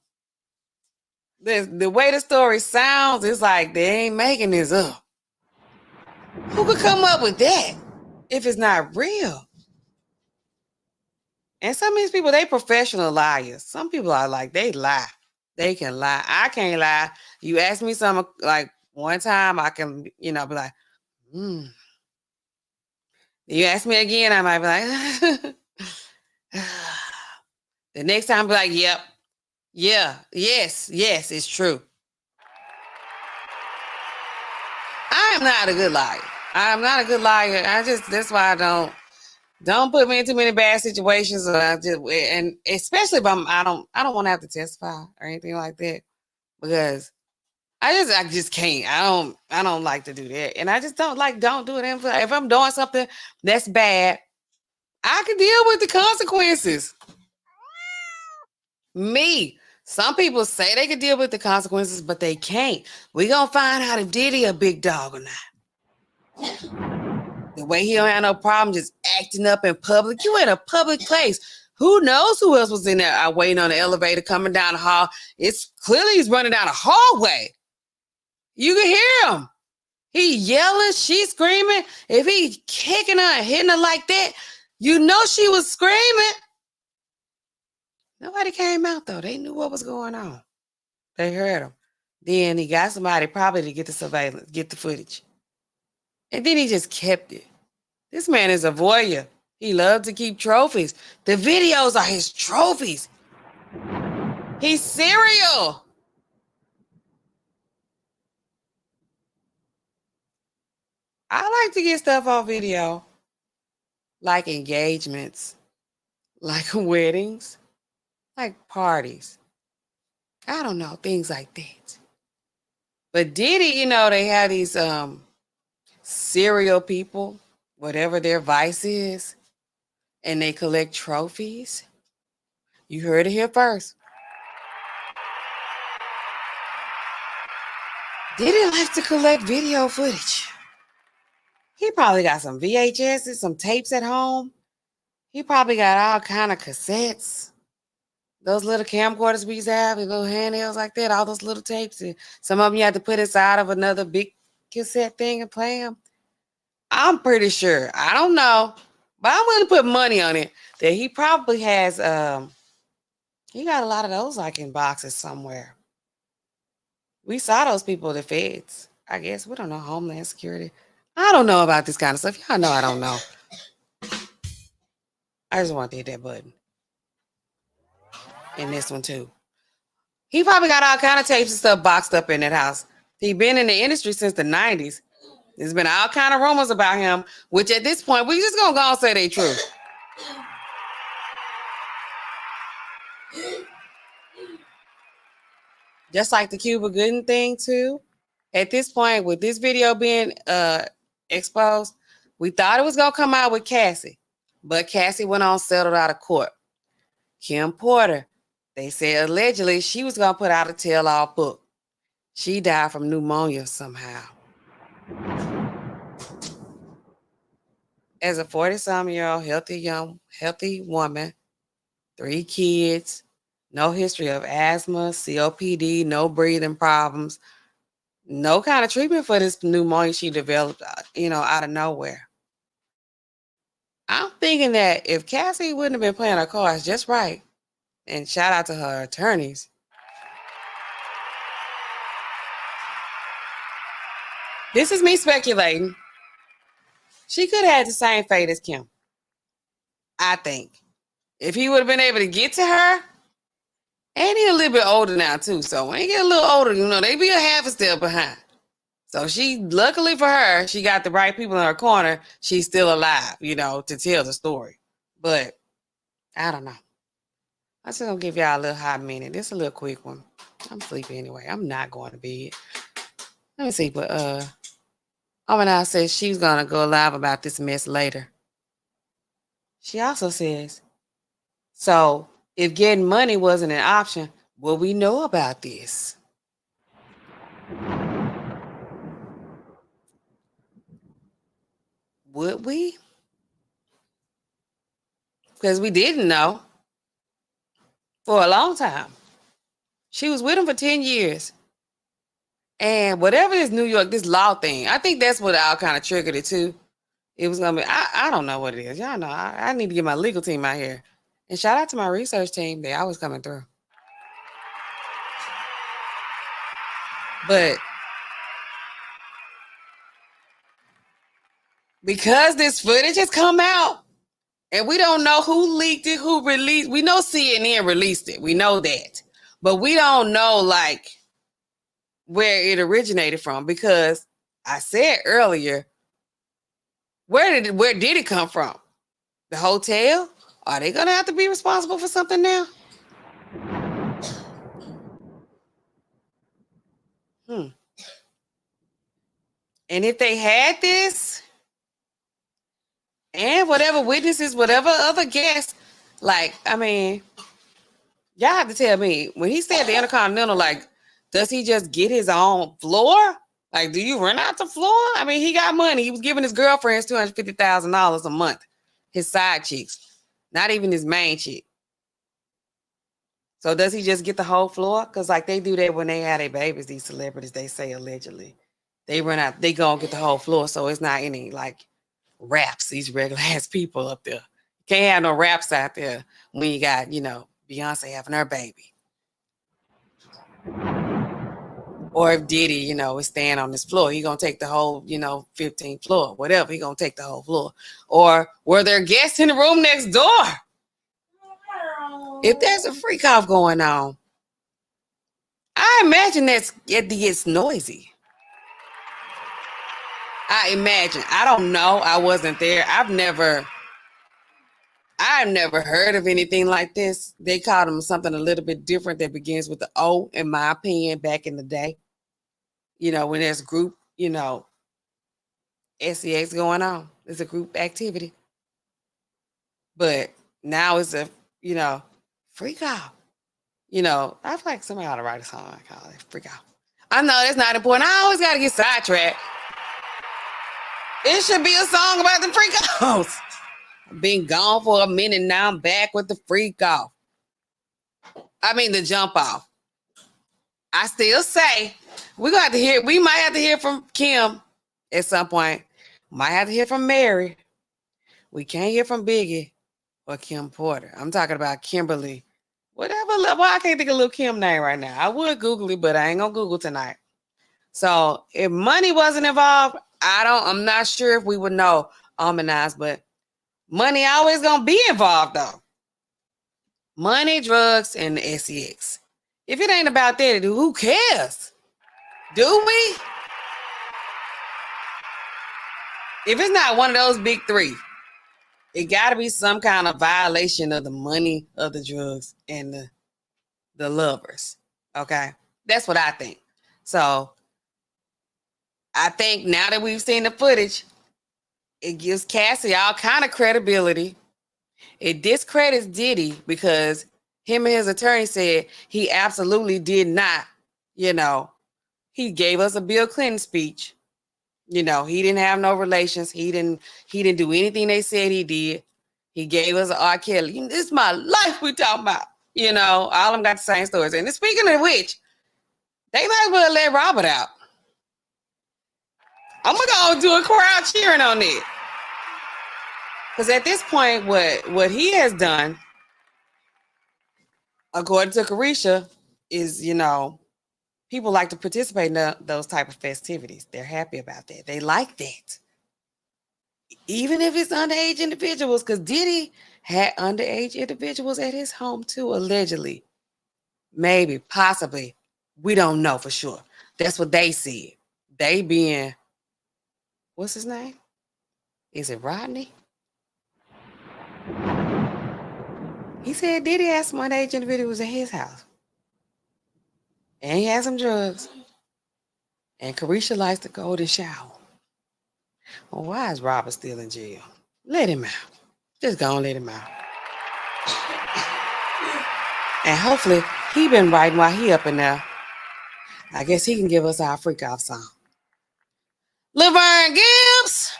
the way the story sounds, it's like they ain't making this up. Who could come up with that if it's not real? And some of these people, they professional liars. Some people are like, they lie. They can lie. I can't lie. You ask me something like one time, I can, be like, You ask me again, I might be like, the next time, I'll be like, yep, yeah, yes, it's true. I am not a good liar. I'm not a good liar. That's why I don't put me in too many bad situations, and especially if I don't want to have to testify or anything like that, because I just can't. I don't like to do that, and I just don't do it. If I'm doing something that's bad, I can deal with the consequences. Me. Some people say they can deal with the consequences, but they can't. We gonna find out if Diddy a big dog or not. The way he don't have no problem just acting up in public. You in a public place. Who knows who else was in there waiting on the elevator coming down the hall? It's clearly he's running down a hallway. You can hear him. He yelling, she screaming. If he kicking her and hitting her like that, you know she was screaming. Nobody came out though. They knew what was going on. They heard him. Then he got somebody probably to get the surveillance, get the footage. And then he just kept it. This man is a voyeur. He loves to keep trophies. The videos are his trophies. He's serial. I like to get stuff on video, like engagements, like weddings, like parties. I don't know, things like that. But Diddy, they have these serial people, whatever their vice is, and they collect trophies. You heard it here first. Diddy likes to collect video footage. He probably got some VHSs, some tapes at home. He probably got all kind of cassettes. Those little camcorders we used to have, the little handhelds like that, all those little tapes. And some of them you had to put inside of another big cassette thing and play them. I'm pretty sure, I don't know, but I'm willing to put money on it that he probably has, he got a lot of those like in boxes somewhere. We saw those people, the feds. I guess, we don't know, Homeland Security. I don't know about this kind of stuff. Y'all know I don't know. I just want to hit that button. And this one too. He probably got all kind of tapes and stuff boxed up in that house. He been in the industry since the 90s. There's been all kind of rumors about him, which at this point, we just gonna go and say they true. Just like the Cuba Gooding thing too. At this point, with this video being exposed, we thought it was gonna come out with Cassie, but Cassie went on settled out of court. Kim Porter, they said allegedly she was gonna put out a tell-all book. She died from pneumonia somehow. As a 40-some-year-old healthy woman, 3 kids, no history of asthma, COPD, no breathing problems, no kind of treatment for this pneumonia she developed, out of nowhere. I'm thinking that if Cassie wouldn't have been playing her cards just right, and shout out to her attorneys, this is me speculating, she could have had the same fate as Kim. I think. If he would have been able to get to her, and he's a little bit older now too, so when he get a little older, they be a half a step behind. So luckily for her, she got the right people in her corner. She's still alive, to tell the story. But I don't know. I'm just gonna give y'all a little hot minute. This is a little quick one. I'm sleepy anyway. I'm not going to bed. Let me see, but Amina says she's gonna go live about this mess later. She also says, so if getting money wasn't an option, will we know about this? Would we? Because we didn't know for a long time. She was with him for 10 years. And whatever this New York, this law thing, I think that's what all kind of triggered it too. It was gonna be, I don't know what it is. Y'all know, I need to get my legal team out here. And shout out to my research team. They always coming through. But because this footage has come out and we don't know who leaked it, who released, we know CNN released it. We know that. But we don't know like where it originated from, because I said earlier, where did it come from? The hotel? Are they gonna have to be responsible for something now? And if they had this, and whatever witnesses, whatever other guests, like, I mean, y'all have to tell me, when he said the Intercontinental, like, does he just get his own floor? Like, do you rent out the floor? I mean, he got money. He was giving his girlfriends $250,000 a month. His side chicks, not even his main chick. So does he just get the whole floor? Because like they do that when they have their babies, these celebrities, they say allegedly. They run out, they go and get the whole floor. So it's not any like raps, these regular ass people up there. You can't have no raps out there when you got, you know, Beyonce having her baby. Or if Diddy, you know, is staying on this floor, he gonna take the whole, you know, 15th floor, whatever, he gonna take the whole floor. Or were there guests in the room next door? If there's a freak off going on, I imagine it's noisy. I imagine. I don't know. I wasn't there. I've never heard of anything like this. They called them something a little bit different that begins with the O, in my opinion, back in the day. You know, when there's group, you know, SEX going on. It's a group activity. But now it's a, you know, freak out. You know, I feel like somebody ought to write a song. I call it freak out. I know that's not important. I always got to get sidetracked. It should be a song about the freak outs. I've been gone for a minute now. I'm back with the freak off. I mean, the jump off. I still say we might have to hear from Kim at some point. Might have to hear from Mary. We can't hear from Biggie or Kim Porter. I'm talking about Kimberly. Whatever. Well, I can't think of little Kim name right now. I would Google it, but I ain't gonna Google tonight. So if money wasn't involved, I'm not sure if we would know harmonized, but money always gonna be involved though. Money, drugs, and the SEX. If it ain't about that, who cares? Do we? If it's not one of those big three, it got to be some kind of violation of the money, of the drugs, and the lovers. Okay? That's what I think. So I think now that we've seen the footage, it gives Cassie all kind of credibility. It discredits Diddy because him and his attorney said he absolutely did not, you know, he gave us a Bill Clinton speech. You know, he didn't have no relations. He didn't do anything they said he did. He gave us an R. Kelly. This is my life we talking about. You know, all of them got the same stories. And speaking of which, they might as well let Robert out. I'm going to do a crowd cheering on it. Because at this point, what he has done, according to Carisha, is, you know, people like to participate in those type of festivities. They're happy about that. They like that. Even if it's underage individuals, because Diddy had underage individuals at his home too, allegedly. Maybe, possibly. We don't know for sure. That's what they said. They being, what's his name? Is it Rodney? He said Diddy had some underage individuals at his house. And he had some drugs. And Carisha likes to go to shower. Well, why is Robert still in jail? Let him out. Just go and let him out. And hopefully he been writing while he up in there. I guess he can give us our freak off song. Laverne Gibbs.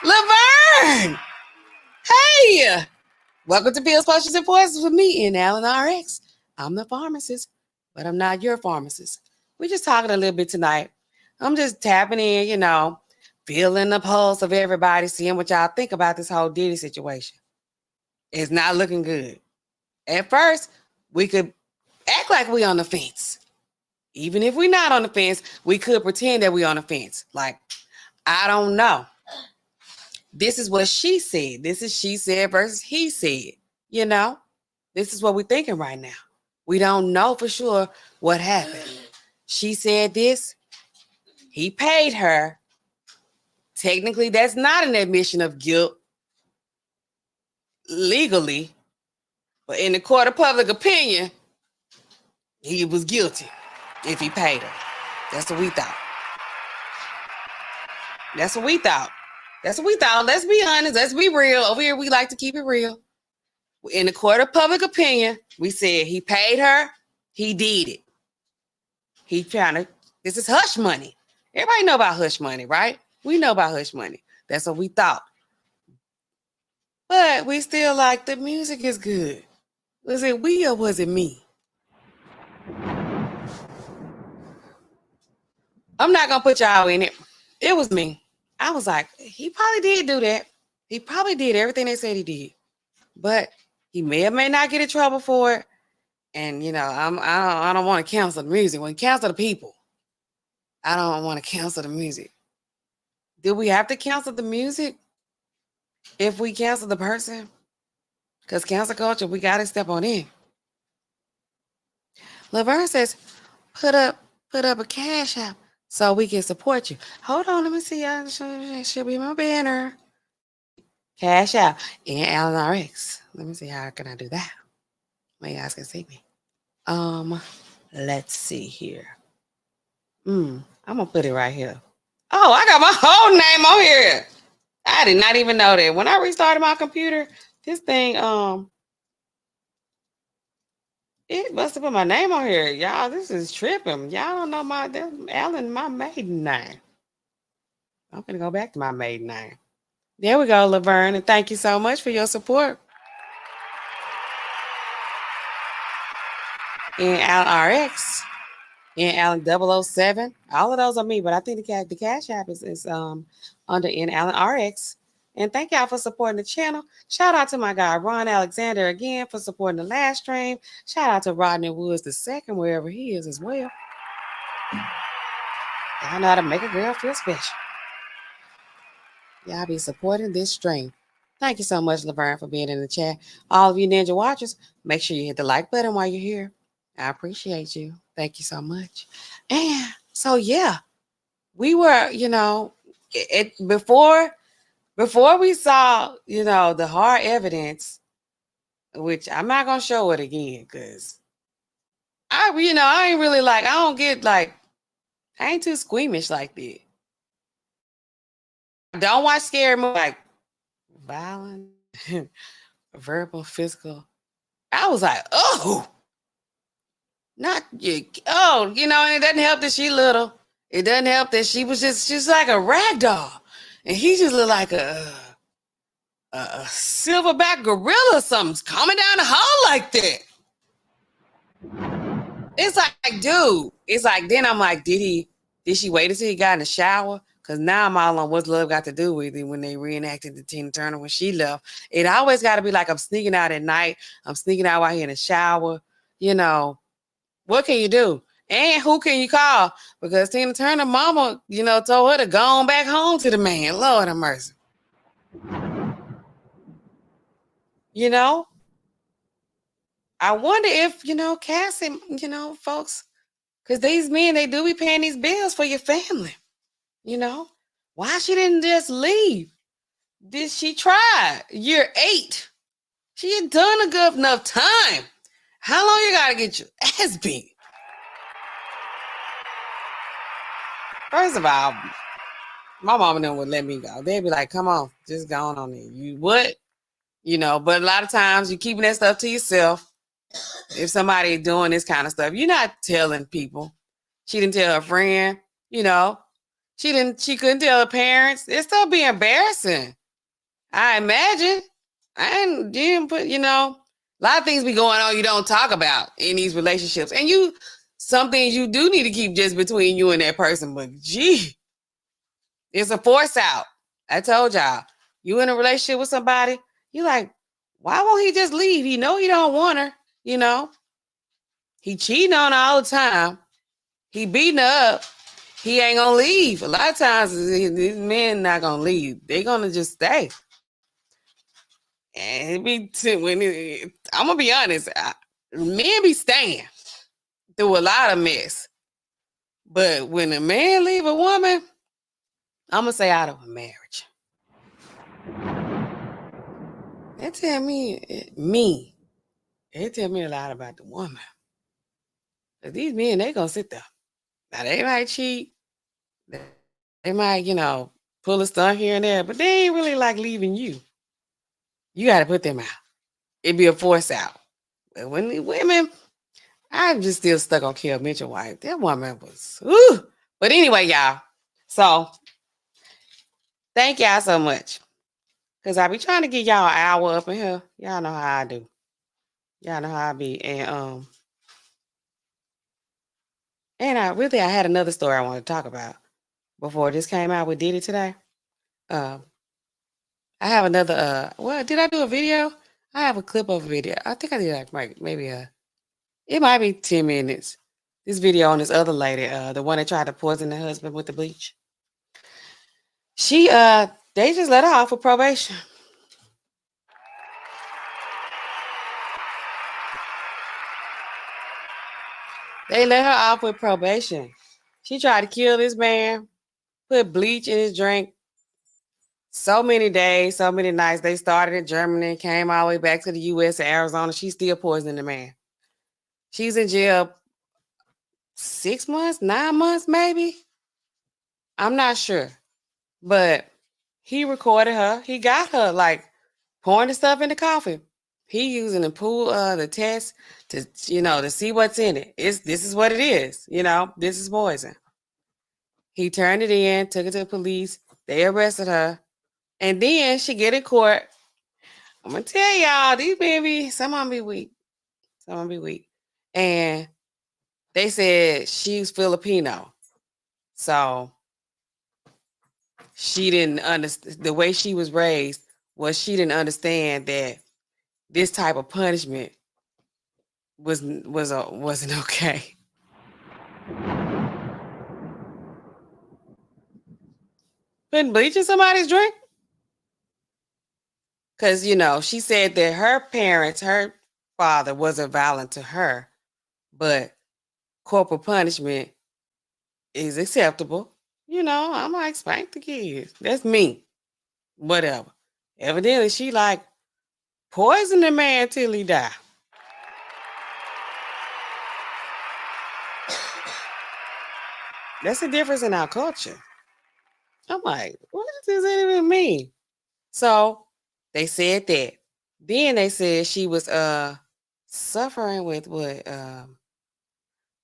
Laverne. Hey. Welcome to Pills, Potions, and Poisons with me, NAllenRx. I'm the pharmacist. but I'm not your pharmacist. We're just talking a little bit tonight. I'm just tapping in, you know, feeling the pulse of everybody, seeing what y'all think about this whole Diddy situation. It's not looking good. At first, we could act like we on the fence. Even if we're not on the fence, we could pretend that we on the fence. Like, I don't know. This is what she said. This is she said versus he said. You know, this is what we're thinking right now. We don't know for sure what happened. She said this. He paid her. Technically, that's not an admission of guilt legally, but in the court of public opinion, he was guilty if he paid her. That's what we thought. That's what we thought. That's what we thought. Let's be honest. Let's be real. Over here, we like to keep it real. In the court of public opinion, we said he paid her. He did it. He trying to, this is hush money. Everybody know about hush money, right? We know about hush money. That's what we thought. But we still like the music is good. Was it we or was it me? I'm not going to put y'all in it. It was me. I was like, he probably did do that. He probably did everything they said he did. But he may or may not get in trouble for it. And, you know, I don't want to cancel the music. When you cancel the people, I don't want to cancel the music. Do we have to cancel the music if we cancel the person? Because cancel culture, we got to step on in. Laverne says, put up a cash app so we can support you. Hold on, let me see. It should be my banner. Cash app and NAllenRx. Let me see, how can I do that? Well, you guys can see me. Let's see here. I'm gonna put it right here. Oh, I got my whole name on here. I did not even know that. When I restarted my computer, this thing, it must have put my name on here. Y'all, this is tripping. Y'all don't know Allen, my maiden name. I'm gonna go back to my maiden name. There we go, Laverne, and thank you so much for your support. And NAllenRx, and Allen 007, all of those are me, but I think the Cash App is under NAllenRx. And thank y'all for supporting the channel. Shout out to my guy Ron Alexander again for supporting the last stream. Shout out to Rodney Woods II, wherever he is as well. Y'all know how to make a girl feel special. Y'all be supporting this stream. Thank you so much, Laverne, for being in the chat. All of you Ninja Watchers, make sure you hit the like button while you're here. I appreciate you. Thank you so much. And so, yeah, we were, you know, before we saw, you know, the hard evidence, which I'm not going to show it again because I ain't really like, I ain't too squeamish like that. Don't watch scary movies like violent, verbal, physical. I was like, oh, not you. Oh, you know, and it doesn't help that she little. It doesn't help that she was just like a rag doll. And he just looked like a silverback gorilla or something coming down the hall like that. It's like, dude, it's like, then I'm like, did she wait until he got in the shower? Because now I'm all on what's love got to do with it when they reenacted the Tina Turner when she left. It always got to be like, I'm sneaking out at night. I'm sneaking out while he in the shower. You know, what can you do? And who can you call? Because Tina Turner mama, you know, told her to go on back home to the man. Lord have mercy. You know, I wonder if, you know, Cassie, you know, folks, because these men, they do be paying these bills for your family. You know, why she didn't just leave? Did she try? Year 8. She had done a good enough time. How long you got to get your ass beat? First of all, my mama never would let me go. They'd be like, come on, just go on there. You what? You know, but a lot of times you're keeping that stuff to yourself. If somebody doing this kind of stuff, you're not telling people. She didn't tell her friend, you know. She couldn't tell her parents. It'd still be embarrassing. I imagine. You didn't put, you know, a lot of things be going on you don't talk about in these relationships. And you some things you do need to keep just between you and that person. But gee, it's a force out. I told y'all, you in a relationship with somebody, you like, why won't he just leave? He know he don't want her, you know. He cheating on her all the time. He beating her up. He ain't gonna leave. A lot of times these men not gonna leave. They gonna just stay. And I'm gonna be honest, men be staying through a lot of mess. But when a man leave a woman, I'm gonna say out of a marriage. That tell me. It tell me a lot about the woman. Cause these men, they gonna sit there. Now they might cheat. They might, pull a stunt here and there, but they ain't really like leaving you. You got to put them out. It'd be a force out. But when the women, I'm just still stuck on Kel Mitchell wife. That woman was, ooh. But anyway, y'all. So thank y'all so much. Because I be trying to get y'all an hour up in here. Y'all know how I do. Y'all know how I be. And I had another story I want to talk about before this came out with Diddy today. I have another, did I do a video? I have a clip of a video. I think I did maybe it might be 10 minutes. This video on this other lady, the one that tried to poison her husband with the bleach. They just let her off with probation. They let her off with probation. She tried to kill this man, put bleach in his drink. So many days, so many nights. They started in Germany, came all the way back to the U.S. and Arizona. She's still poisoning the man. She's in jail 6 months, 9 months, maybe. I'm not sure. But he recorded her. He got her like pouring the stuff in the coffee. He using the test to see what's in it. This is what it is. This is poison. He turned it in, took it to the police. They arrested her. And then she get in court. I'm gonna tell y'all, these baby, some of them be weak. Some of them be weak. And they said she's Filipino. So she didn't understand the way she was raised was she didn't understand that this type of punishment wasn't okay. Putting bleach in somebody's drink? Because, she said that her father wasn't violent to her, but corporal punishment is acceptable. I'm like, spank the kids. That's me. Whatever. Evidently, she like poison the man till he die. That's the difference in our culture. I'm like, what does that even mean? So they said that. Then they said she was suffering with what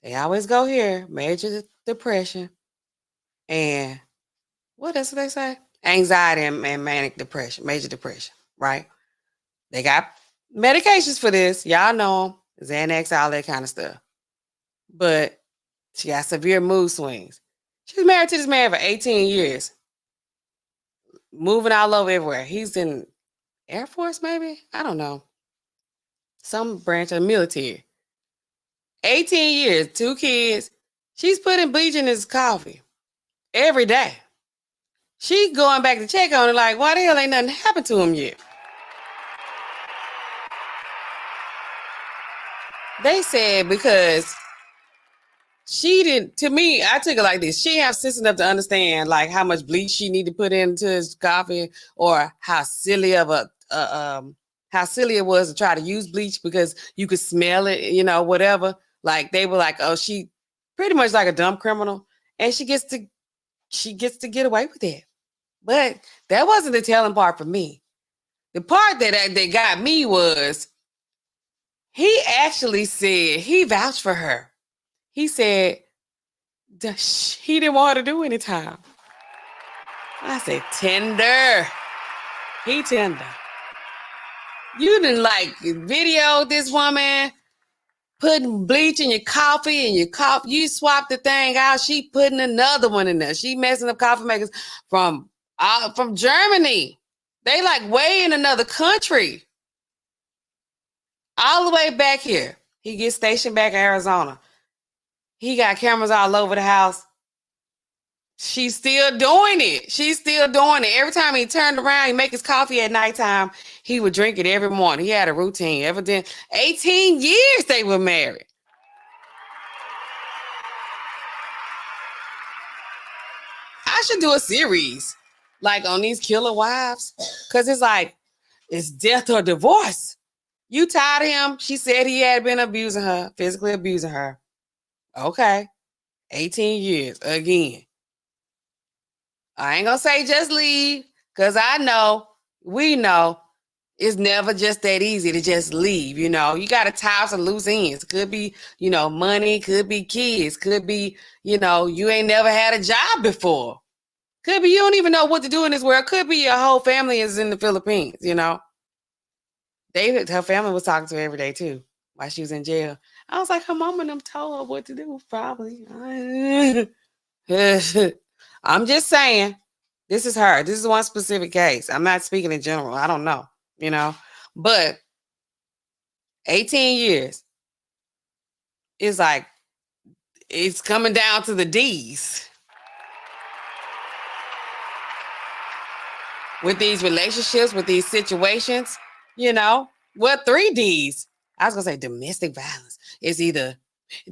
they always go here, major depression, and what else do they say? Anxiety and manic depression, major depression, right? They got medications for this. Y'all know them, Xanax, all that kind of stuff. But she got severe mood swings. She's married to this man for 18 years. Moving all over everywhere. He's in Air Force, maybe? I don't know. Some branch of the military. 18 years, 2 kids. She's putting bleach in his coffee every day. She going back to check on it like, why the hell ain't nothing happened to him yet? They said because she didn't, to me, I took it like this. She have sense enough to understand like how much bleach she need to put into his coffee, or how silly it was to try to use bleach because you could smell it, whatever. Like they were like, oh, she pretty much like a dumb criminal, and she gets to get away with it. But that wasn't the telling part for me. The part that got me was he actually said he vouched for her. He said he didn't want her to do any time. I said, tender. He tender. You didn't like video this woman putting bleach in your coffee and your coffee. You swap the thing out. She putting another one in there. She messing up coffee makers from Germany. They like way in another country. All the way back here. He gets stationed back in Arizona. He got cameras all over the house. She's still doing it. She's still doing it. Every time he turned around, he make his coffee at nighttime. He would drink it every morning. He had a routine. Evidently, 18 years they were married. I should do a series like on these killer wives. Because it's like, it's death or divorce. You tired of him? She said he had been abusing her, physically abusing her. Okay. 18 years again. I ain't gonna say just leave, because I know, we know, it's never just that easy to just leave. You know, you got to tie some loose ends. Could be, you know, money, could be kids, could be, you know, you ain't never had a job before. Could be you don't even know what to do in this world. Could be your whole family is in the Philippines, you know. Her family was talking to her every day too while she was in jail. I was like, her mom and them told her what to do, probably. I'm just saying, this is her. This is one specific case. I'm not speaking in general. I don't know, you know. But 18 years is like, it's coming down to the D's. With these relationships, with these situations, you know. What 3 D's? I was going to say domestic violence. It's either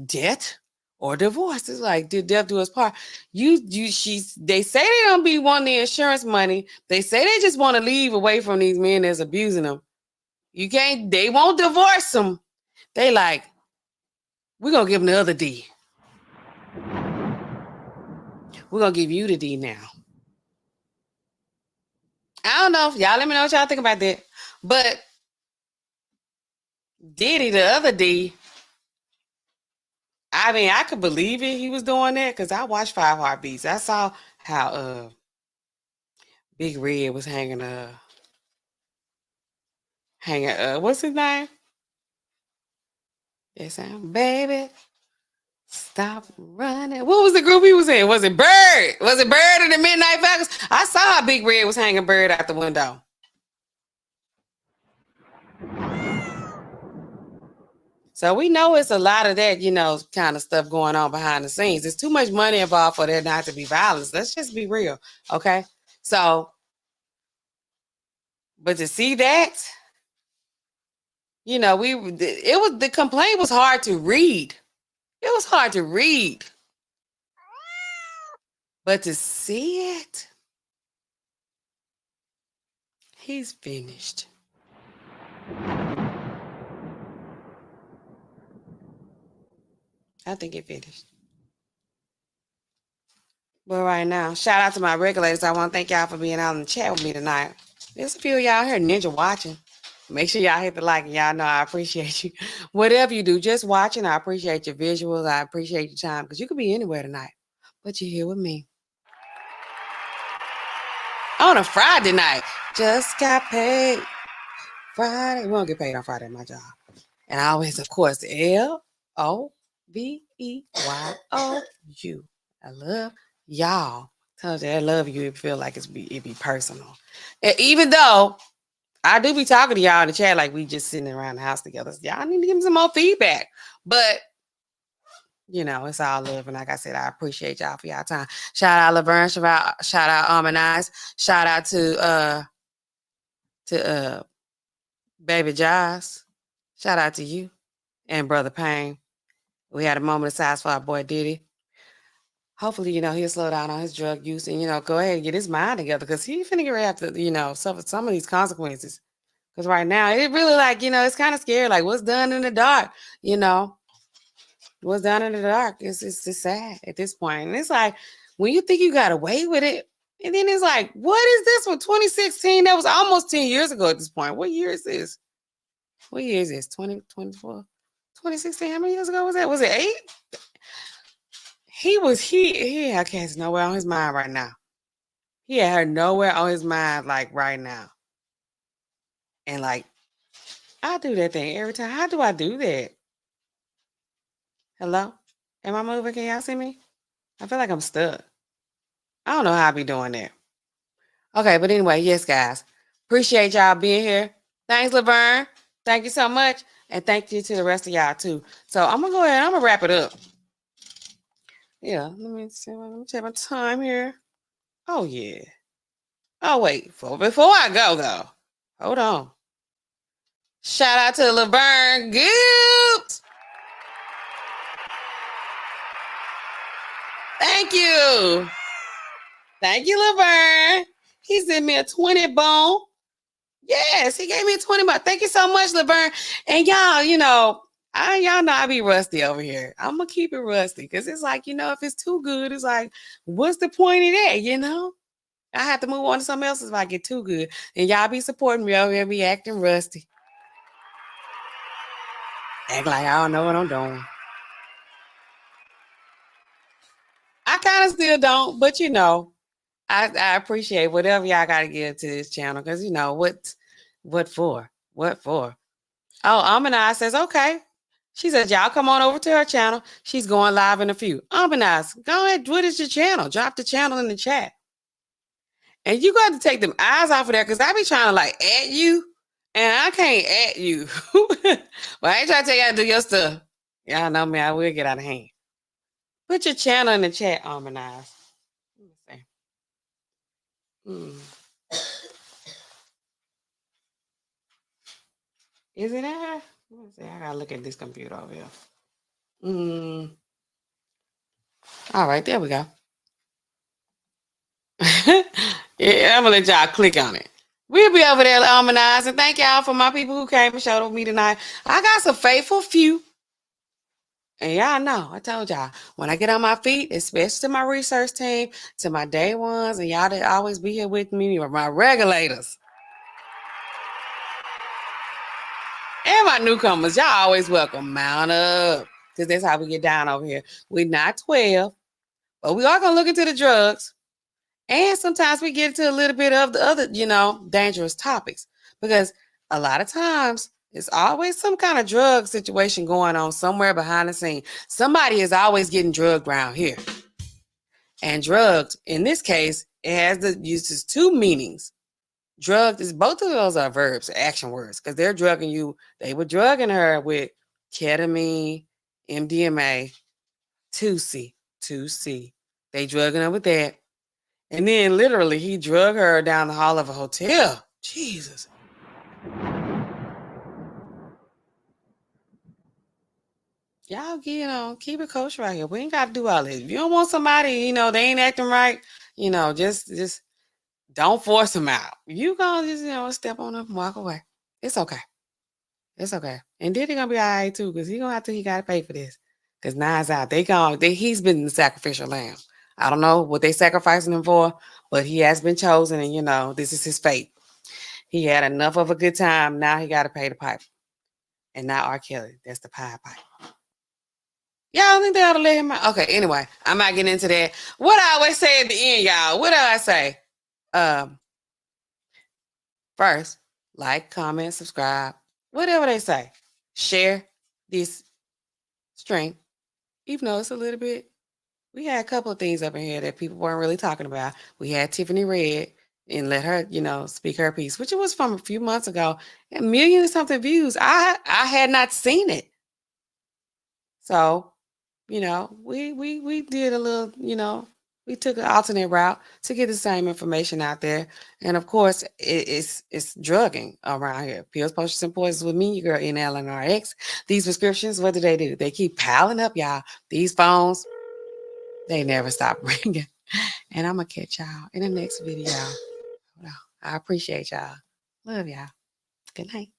death or divorce. It's like, did death do us part? They say they don't be wanting the insurance money. They say they just want to leave away from these men that's abusing them. You can't, they won't divorce them. They like, we're going to give them the other D. We're going to give you the D now. I don't know. Y'all let me know what y'all think about that. But Diddy, the other D, I mean, I could believe it. He was doing that because I watched 5 Heartbeats. I saw how Big Red was hanging what's his name? That sound, baby, stop running. What was the group he was in? Was it Bird? Was it Bird and the Midnight Falcons? I saw how Big Red was hanging Bird out the window. So we know it's a lot of that, you know, kind of stuff going on behind the scenes. There's too much money involved for there not to be violence. Let's just be real, okay? So, but to see that, you know, the complaint was hard to read. It was hard to read. But to see it, he's finished. I think it finished. But right now, shout out to my regulators. I want to thank y'all for being out in the chat with me tonight. There's a few of y'all here ninja watching. Make sure y'all hit the like, and y'all know I appreciate you. Whatever you do, just watching, I appreciate your visuals. I appreciate your time, because you could be anywhere tonight, but you're here with me. On a Friday night. Just got paid. Friday. We don't get paid on Friday at my job. And I always, of course, L-O-V-E-Y-O-U. I love y'all. Tells you I love you. It feel like it be personal. And even though I do be talking to y'all in the chat like we just sitting around the house together. So y'all need to give me some more feedback. But you know, it's all love. And like I said, I appreciate y'all for y'all time. Shout out Laverne, shout out Eyes, shout out to Baby Joss. Shout out to you and Brother Payne. We had a moment of silence for our boy Diddy. Hopefully, you know, he'll slow down on his drug use and, you know, go ahead and get his mind together, because he's finna get ready to, you know, suffer some of these consequences. Because right now, it really, like, you know, it's kind of scary. Like, what's done in the dark, you know? What's done in the dark is just sad at this point. And it's like, when you think you got away with it, and then it's like, what is this from 2016? That was almost 10 years ago at this point. What year is this? What year is this? 2024? 2016? How many years ago was that? Was it 8? He had Cassie nowhere on his mind right now. He had her nowhere on his mind, like, right now. And, like, I do that thing every time. How do I do that? Hello? Am I moving? Can y'all see me? I feel like I'm stuck. I don't know how I be doing that. Okay, but anyway, yes, guys. Appreciate y'all being here. Thanks, Laverne. Thank you so much. And thank you to the rest of y'all, too. So I'm going to go ahead and I'm going to wrap it up. Yeah, let me see. Let me check my time here. Oh, yeah. Oh, wait. Before I go, though. Hold on. Shout out to Laverne Gibbs. Thank you. Thank you, Laverne. He sent me a 20 bone. Yes, he gave me a 20 bone. Thank you so much, Laverne. And y'all, y'all know I be rusty over here. I'm going to keep it rusty because it's like, if it's too good, it's like, what's the point of that, I have to move on to something else if I get too good. And y'all be supporting me over here, be acting rusty. Act like I don't know what I'm doing. I kind of still don't, but I appreciate whatever y'all got to give to this channel because what for? What for? Oh, Amanaz says, okay. She says, y'all come on over to her channel. She's going live in a few. Amanaz, go ahead. What is your channel? Drop the channel in the chat. And you got to take them eyes off of there because I be trying to add you and I can't add you. But I ain't trying to tell you how to do your stuff. Y'all know me. I will get out of hand. Put your channel in the chat, Amanaz. Let me see. Is it in here? Let me see. I gotta look at this computer over here. All right, there we go. Yeah, I'm gonna let y'all click on it. We'll be over there harmonizing. Thank y'all for my people who came and showed up with me tonight. I got some faithful few. And y'all know, I told y'all, when I get on my feet, especially to my research team, to my day ones, and y'all that always be here with me, or my regulators. And my newcomers, y'all always welcome. Mount up. Because that's how we get down over here. We're not 12, but we are going to look into the drugs. And sometimes we get into a little bit of the other, dangerous topics. Because a lot of times, it's always some kind of drug situation going on somewhere behind the scene. Somebody is always getting drugged around here. And drugged, in this case, it uses two meanings. Drugged is, both of those are verbs, action words, because they're drugging you. They were drugging her with ketamine, MDMA, 2C. They drugging her with that. And then literally he drug her down the hall of a hotel. Jesus. Y'all, keep it kosher right here. We ain't got to do all this. If you don't want somebody, they ain't acting right, just don't force them out. You gonna just, step on up and walk away. It's okay. It's okay. And Diddy gonna be all right too, because he gotta pay for this. Because Nas out. He's been the sacrificial lamb. I don't know what they sacrificing him for, but he has been chosen, and this is his fate. He had enough of a good time. Now he gotta pay the pipe. And now R. Kelly, that's the pipe. Y'all don't think they ought to let him out? Okay, anyway, I'm not getting into that. What I always say at the end, y'all, what do I say? First, like, comment, subscribe, whatever they say. Share this stream, even though it's a little bit. We had a couple of things up in here that people weren't really talking about. We had Tiffany read and let her, speak her piece, which it was from a few months ago. A million and something views. I had not seen it. So, we did a little, we took an alternate route to get the same information out there. And of course, it's drugging around here. Pills, potions, and poisons with me, your girl NAllenRx. These prescriptions, what do? They keep piling up, y'all. These phones, they never stop ringing. And I'm going to catch y'all in the next video. I appreciate y'all. Love y'all. Good night.